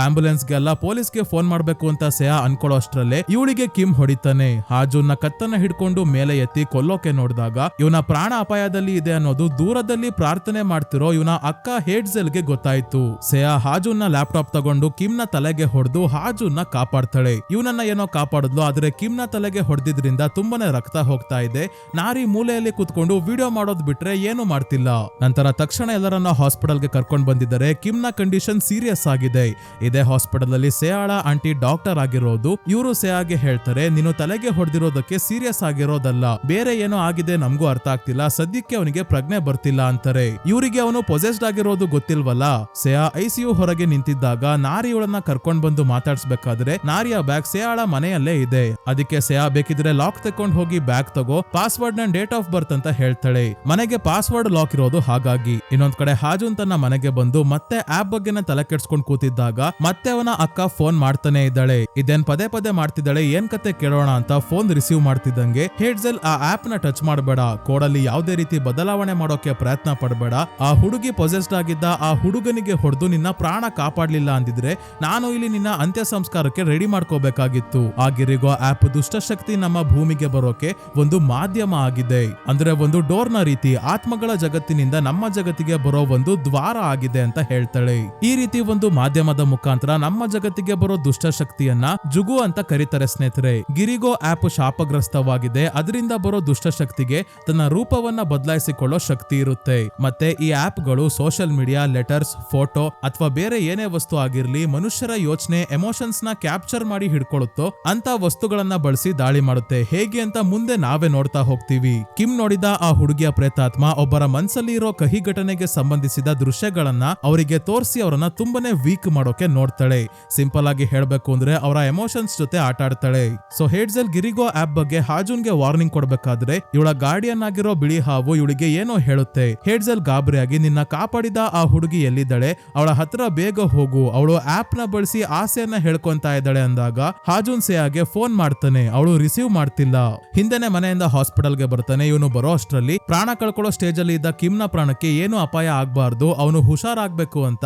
ಆಂಬುಲೆನ್ಸ್ ಗೆ ಅಲ್ಲ ಪೊಲೀಸ್ಗೆ ಫೋನ್ ಮಾಡ್ಬೇಕು ಅಂತ ಸೇಹಾ ಅನ್ಕೊಳ್ಳೋಷ್ಟ್ರಲ್ಲೇ ಇವಳಿಗೆ ಕಿಮ್ ಹೊಡಿತಾನೆ. ಹಾಜುನ್ನ ಕತ್ತನ್ನ ಹಿಡ್ಕೊಂಡು ಮೇಲೆ ಎತ್ತಿ ಕೊಲ್ಲೋಕೆ ನೋಡಿದಾಗ ಇವನ ಪ್ರಾಣ ಅಪಾಯದಲ್ಲಿ ಇದೆ ಅನ್ನೋದು ದೂರದಲ್ಲಿ ಪ್ರಾರ್ಥನೆ ಮಾಡ್ತಿರೋ ಇವನ ಅಕ್ಕ ಹೇಡ್ಜೆಲ್ ಗೆ ಗೊತ್ತಾಯ್ತು. ಸೇಹಾ ಹಾಜುನ್ನ ಲ್ಯಾಪ್ಟಾಪ್ ತಗೊಂಡು ಕಿಮ್ನ ತಲೆಗೆ ಹೊಡೆದು ಹಾಜುನ್ನ ಕಾಪಾಡ್ತಾಳೆ. ಇವನನ್ನ ಏನೋ ಕಾಪಾಡಿದ್ಲು, ಆದ್ರೆ ಕಿಮ್ನ ತಲೆಗೆ ಹೊಡೆದಿದ್ರಿಂದ ತುಂಬಾನೇ ರಕ್ತ ಹೋಗ್ತಾ ಇದೆ. ನಾರಿ ಮೂಲೆಯಲ್ಲಿ ಕೂತ್ಕೊಂಡು ವಿಡಿಯೋ ಮಾಡೋದ್ ಬಿಟ್ರೆ ಏನು ಮಾಡ್ತಿಲ್ಲ. ನಂತರ ತಕ್ಷಣ ಎಲ್ಲರನ್ನ ಹಾಸ್ಪಿಟಲ್ಗೆ ಕರ್ಕೊಂಡ್ ಬಂದಿದ್ದಾರೆ. ಕಿಮ್ನ ಕಂಡೀಷನ್ ಸೀರಿಯಸ್ ಆಗಿದೆ. ಇದೇ ಹಾಸ್ಪಿಟಲ್ ಅಲ್ಲಿ ಸೇಹಾಳ ಆಂಟಿ ಡಾಕ್ಟರ್ ಆಗಿರೋದು. ಇವರು ಸೇಹಾಗೆ ಹೇಳ್ತಾರೆ, ನೀನು ತಲೆಗೆ ಹೊಡೆದಿರೋದಕ್ಕೆ ಸೀರಿಯಸ್ ಆಗಿರೋದಲ್ಲ, ಬೇರೆ ಏನೋ ಆಗಿದೆ, ನಮಗೂ ಅರ್ಥ ಆಗ್ತಿಲ್ಲ, ಸದ್ಯಕ್ಕೆ ಅವನಿಗೆ ಪ್ರಜ್ಞೆ ಬರ್ತಿಲ್ಲ ಅಂತಾರೆ. ಇವರಿಗೆ ಅವನು ಪೊಸೆಸ್ಡ್ ಆಗಿರೋದು ಗೊತ್ತಿಲ್ವಲ್ಲ. ಸೇಹಾ ಐಸಿಯು ಹೊರಗೆ ನಿಂತಿದ್ದಾಗ ನಾರಿ ಇವಳನ್ನ ಕರ್ಕೊಂಡ್ ಬಂದು ಮಾತಾಡ್ಸ್ಬೇಕಾದ್ರೆ ನಾರಿಯ ಬ್ಯಾಗ್ ಸೇಹಾಳ ಮನೆಯಲ್ಲೇ ಇದೆ. ಅದಕ್ಕೆ ಸೇಹಾ ಬೇಕಿದ್ರೆ ಲಾಕ್ ತಕೊಂಡ್ ಹೋಗಿ ಬ್ಯಾಗ್ ತಗೋ, ಪಾಸ್ವರ್ಡ್ ನ ಡೇಟ್ ಆಫ್ ಬರ್ತ್ ಅಂತ ಹೇಳ್ತಾಳೆ. ಮನೆಗೆ ಪಾಸ್ವರ್ಡ್ ಲಾಕ್ ಇರೋದು ಹಾಗಾಗಿ. ಇನ್ನೊಂದ್ ಕಡೆ ಹಾಜುನ್ ತನ್ನ ಮನೆಗೆ ಬಂದು ಮತ್ತೆ ಆಪ್ ಬಗ್ಗೆನ ತಲೆ ಕೆಡ್ಸ್ಕೊಂಡ್ ಕೂತಿದ್ದಾಗ ಮತ್ತೆ ಅವನ ಅಕ್ಕ ಫೋನ್ ಮಾಡ್ತಾನೆ ಇದ್ದಾಳೆ. ಇದೇನ್ ಪದೇ ಪದೇ ಮಾಡ್ತಿದ್ದಾಳೆ, ಏನ್ ಕತೆ ಕೇಳೋಣ ಅಂತ ಫೋನ್ ರಿಸೀವ್ ಮಾಡ್ತಿದ್ದಂಗೆ ಹೇಡ್ಜೆಲ್ ಆ ಆಪ್ ನ ಟಚ್ ಮಾಡಬೇಡ, ಕೋಡಲ್ಲಿ ಯಾವುದೇ ರೀತಿ ಬದಲಾವಣೆ ಮಾಡೋಕೆ ಪ್ರಯತ್ನ ಪಡಬೇಡ, ಆ ಹುಡುಗಿ ಪೊಸೆಸ್ಡ್ ಆಗಿದ್ದ ಆ ಹುಡುಗನಿಗೆ ಹೊಡೆದು ನಿನ್ನ ಪ್ರಾಣ ಕಾಪಾಡ್ಲಿಲ್ಲ ಅಂದಿದ್ರೆ ಅಂದ್ರೆ ನಾನು ಇಲ್ಲಿ ನಿನ್ನ ಅಂತ್ಯ ಸಂಸ್ಕಾರಕ್ಕೆ ರೆಡಿ ಮಾಡ್ಕೋಬೇಕಾಗಿತ್ತು. ಆ ಗಿರಿಗೋ ಆಪ್ ದುಷ್ಟಶಕ್ತಿ ನಮ್ಮ ಭೂಮಿಗೆ ಬರೋಕೆ ಒಂದು ಮಾಧ್ಯಮ ಆಗಿದೆ. ಅಂದ್ರೆ ಒಂದು ಡೋರ್ ನ ರೀತಿ ಆತ್ಮಗಳ ಜಗತ್ತಿನಿಂದ ನಮ್ಮ ಜಗತ್ತಿಗೆ ಬರೋ ಒಂದು ದ್ವಾರ ಆಗಿದೆ ಅಂತ ಹೇಳ್ತಾಳೆ. ಈ ರೀತಿ ಒಂದು ಮಾಧ್ಯಮದ ಮುಖಾಂತರ ನಮ್ಮ ಜಗತ್ತಿಗೆ ಬರೋ ದುಷ್ಟಶಕ್ತಿಯನ್ನ ಜುಗು ಅಂತ ಕರೀತಾರೆ ಸ್ನೇಹಿತರೆ. ಗಿರಿಗೋ ಆಪ್ ಶಾಪಗ್ರಸ್ತವಾಗಿದೆ. ಅದರಿಂದ ಬರೋ ದುಷ್ಟಶಕ್ತಿಗೆ ತನ್ನ ರೂಪವನ್ನ ಬದಲಾಯಿಸಿಕೊಳ್ಳೋ ಶಕ್ತಿ ಇರುತ್ತೆ. ಮತ್ತೆ ಈ ಆಪ್ ಗಳು ಸೋಷಿಯಲ್ ಮೀಡಿಯಾ, ಲೆಟರ್ಸ್, ಫೋಟೋ ಅಥವಾ ಬೇರೆ ಏನೇ ವಸ್ತು ಆಗಿರ್ಲಿ ಮನುಷ್ಯರ ಯೋಚನೆ, ಎಮೋಷನ್ಸ್ ನ ಕ್ಯಾಪ್ಚರ್ ಮಾಡಿ ಹಿಡ್ಕೊಳ್ಳುತ್ತೋ ಅಂತ ವಸ್ತುಗಳನ್ನ ಬಳಸಿ ದಾಳಿ ಮಾಡುತ್ತೆ. ಹೇಗೆ ಅಂತ ಮುಂದೆ ನಾವೇ ನೋಡ್ತಾ ಹೋಗ್ತೀವಿ. ಕಿಮ್ ನೋಡಿದ ಆ ಹುಡುಗಿಯ ಪ್ರೇತಾತ್ಮ ಒಬ್ಬರ ಮನಸ್ಸಲ್ಲಿ ಇರೋ ಕಹಿ ಘಟನೆಗೆ ಸಂಬಂಧಿಸಿದ ದೃಶ್ಯಗಳನ್ನ ಅವರಿಗೆ ತೋರಿಸಿ ಅವರನ್ನ ತುಂಬಾನೇ ವೀಕ್ ಮಾಡೋಕೆ ನೋಡ್ತಾಳೆ. ಸಿಂಪಲ್ ಆಗಿ ಹೇಳ್ಬೇಕು ಅಂದ್ರೆ ಅವರ ಎಮೋಷನ್ಸ್ ಜೊತೆ ಆಟ ಆಡ್ತಾಳೆ. ಸೊ ಹೇಡ್ಸೆಲ್ ಗಿರಿಗೋ ಆಪ್ ಬಗ್ಗೆ ಹಾಜುನ್ಗೆ ವಾರ್ನಿಂಗ್ ಕೊಡ್ಬೇಕಾದ್ರೆ ಇವಳ ಗಾರ್ಡಿಯನ್ ಆಗಿರೋ ಬಿಳಿ ಹಾವು ಇವಳಿಗೆ ಏನೋ ಹೇಳುತ್ತೆ. ಹೇಡ್ಸೆಲ್ ಗಾಬರಿಯಾಗಿ ನಿನ್ನ ಕಾಪಾಡಿದ ಆ ಹುಡುಗಿ ಎಲ್ಲಿದ್ದಾಳೆ, ಅವಳ ಹತ್ರ ಬೇಗ ಹೋಗು, ಅವಳು ಆಪ್ ನ ಬಳಸಿ ಆಸೆಯನ್ನ ಹೇಳ್ಕೊಂತಾ ಇದ್ದಾಳೆ ಅಂದಾಗ ಹಾಜುನ್ ಸೇಯಾಗೆ ಫೋನ್ ಮಾಡ್ತಾನೆ. ಅವಳು ರಿಸೀವ್ ಮಾಡ್ತಿಲ್ಲ. ಹಿಂದೆನೆ ಮನೆಯಿಂದ ಹಾಸ್ಪಿಟಲ್ಗೆ ಬರ್ತಾನೆ. ಇವನು ಬರೋ ಅಷ್ಟರಲ್ಲಿ ಪ್ರಾಣ ಕಳ್ಕೊಳ್ಳೋ ಸ್ಟೇಜ್ ಅಲ್ಲಿ ಇದ್ದ ಕಿಮ್ನ ಪ್ರಾಣಕ್ಕೆ ಏನು ಅಪಾಯ ಆಗ್ಬಾರ್ದು, ಅವನು ಹುಷಾರಾಗ್ಬೇಕು ಅಂತ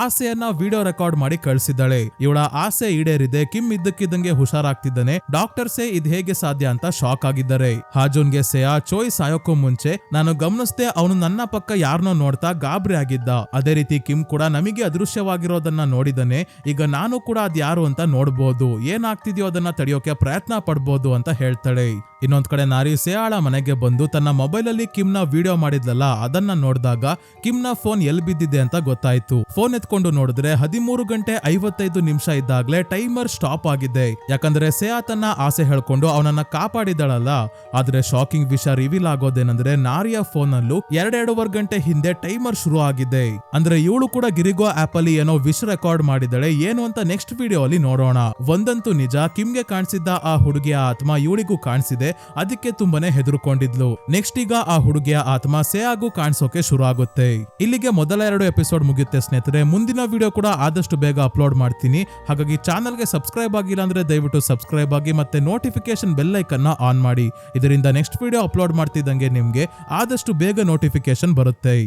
ಆಸೆಯನ್ನ ವಿಡಿಯೋ ರೆಕಾರ್ಡ್ ಮಾಡಿ ಕಳಿಸಿದ್ದಾಳೆ. ಇವಳ ಆಸೆ ಈಡೇರಿದೆ. ಕಿಮ್ ಇದ್ದಕ್ಕಿದ್ದಂಗೆ ಹುಷಾರಾಗ್ತಿದ್ದಾನೆ. ಡಾಕ್ಟರ್ಸೇ ಇದ್ ಹೇಗೆ ಸಾಧ್ಯ ಅಂತ ಶಾಕ್ ಆಗಿದ್ದಾರೆ. ಹಾಜುನ್ಗೆ ಸೇಯಾ ಚೋಯ್ ಸಾಯೋಕ್ಕೂ ಮುಂಚೆ ನಾನು ಗಮನಿಸ್ದೆ ಅವನು ನನ್ನ ಪಕ್ಕ ಯಾರನ್ನೋ ನೋಡ್ತಾ ಗಾಬರಿ ಆಗಿದ್ದ. ಅದೇ ರೀತಿ ಕಿಮ್ ಕೂಡ ನಮಗೆ ಅದೃಶ್ಯವಾಗಿರೋದನ್ನ ನೋಡಿದನೆ. ಈಗ ನಾನು ಕೂಡ ಅದ್ಯಾರು ಅಂತ ನೋಡ್ಬೋದು, ಏನಾಗ್ತಿದ್ಯೋ ಅದನ್ನ ತಡೆಯೋಕೆ ಪ್ರಯತ್ನ ಪಡ್ಬೋದು ಅಂತ ಹೇಳ್ತಾಳೆ. ಇನ್ನೊಂದ್ ಕಡೆ ನಾರಿ ಸೇಯಾಳ ಮನೆಗೆ ಬಂದು ತನ್ನ ಮೊಬೈಲ್ ಅಲ್ಲಿ ಕಿಮ್ನ ವಿಡಿಯೋ ಮಾಡಿದ್ಲಲ್ಲ ಅದನ್ನ ನೋಡಿದಾಗ ಕಿಮ್ನ ಫೋನ್ ಎಲ್ ಬಿದ್ದಿದೆ ಅಂತ ಗೊತ್ತಾಯ್ತು. ಫೋನ್ ಎತ್ಕೊಂಡು ನೋಡಿದ್ರೆ 13 ಗಂಟೆ 55 ನಿಮಿಷ ಇದ್ದಾಗ್ಲೇ ಟೈಮರ್ ಸ್ಟಾಪ್ ಆಗಿದೆ. ಯಾಕಂದ್ರೆ ಸೇಯಾ ತನ್ನ ಆಸೆ ಹೇಳ್ಕೊಂಡು ಅವನನ್ನ ಕಾಪಾಡಿದಳಲ್ಲ. ಆದ್ರೆ ಶಾಕಿಂಗ್ ವಿಷಯ ರಿವೀಲ್ ಆಗೋದೇನಂದ್ರೆ ನಾರಿಯ ಫೋನ್ ಅಲ್ಲೂ 2.5 ಗಂಟೆ ಹಿಂದೆ ಟೈಮರ್ ಶುರು ಆಗಿದೆ. ಅಂದ್ರೆ ಇವಳು ಕೂಡ ಗಿರಿಗೋ ಆಪ್ ಅಲ್ಲಿ ಏನೋ ವಿಶ್ ರೆಕಾರ್ಡ್ ಮಾಡಿದಳೆ. ಏನು ಅಂತ ನೆಕ್ಸ್ಟ್ ವಿಡಿಯೋ ಅಲ್ಲಿ ನೋಡೋಣ. ಒಂದಂತೂ ನಿಜ, ಕಿಮ್ಗೆ ಕಾಣಿಸಿದ್ದ ಆ ಹುಡುಗಿಯ ಆತ್ಮ ಇವಳಿಗೂ ಕಾಣಿಸಿದೆ. ಅದಕ್ಕೆ ತುಂಬಾನೇ ಹೆದರ್ಕೊಂಡಿದ್ಲು. ನೆಕ್ಸ್ಟ್ ಈಗ ಆ ಹುಡುಗಿಯ ಆತ್ಮ ಸೇಯಾಗೂ ಕಾಣಿಸೋಕೆ ಶುರು ಆಗುತ್ತೆ. ಇಲ್ಲಿಗೆ ಮೊದಲ 2 ಎಪಿಸೋಡ್ ಮುಗಿಯುತ್ತೆ ಸ್ನೇಹಿತರೆ. ಮುಂದಿನ ವಿಡಿಯೋ ಕೂಡ ಆದಷ್ಟು ಬೇಗ ಅಪ್ಲೋಡ್ ಮಾಡ್ತೀನಿ. ಹಾಗಾಗಿ ಚಾನಲ್ಗೆ ಸಬ್ಸ್ಕ್ರೈಬ್ ಆಗಿಲ್ಲ ಅಂದ್ರೆ ದಯವಿಟ್ಟು ಸಬ್ಸ್ಕ್ರೈಬ್ ಆಗಿ ಮತ್ತೆ ನೋಟಿಫಿಕೇಶನ್ ಬೆಲ್ ಐಕನ್ನ ಆನ್ ಮಾಡಿ. ಇದರಿಂದ ನೆಕ್ಸ್ಟ್ ವಿಡಿಯೋ ಅಪ್ಲೋಡ್ ಮಾಡ್ತಿದ್ದಂಗೆ ನಿಮ್ಗೆ ಆದಷ್ಟು ಬೇಗ ನೋಟಿಫಿಕೇಶನ್ ಬರುತ್ತೆ.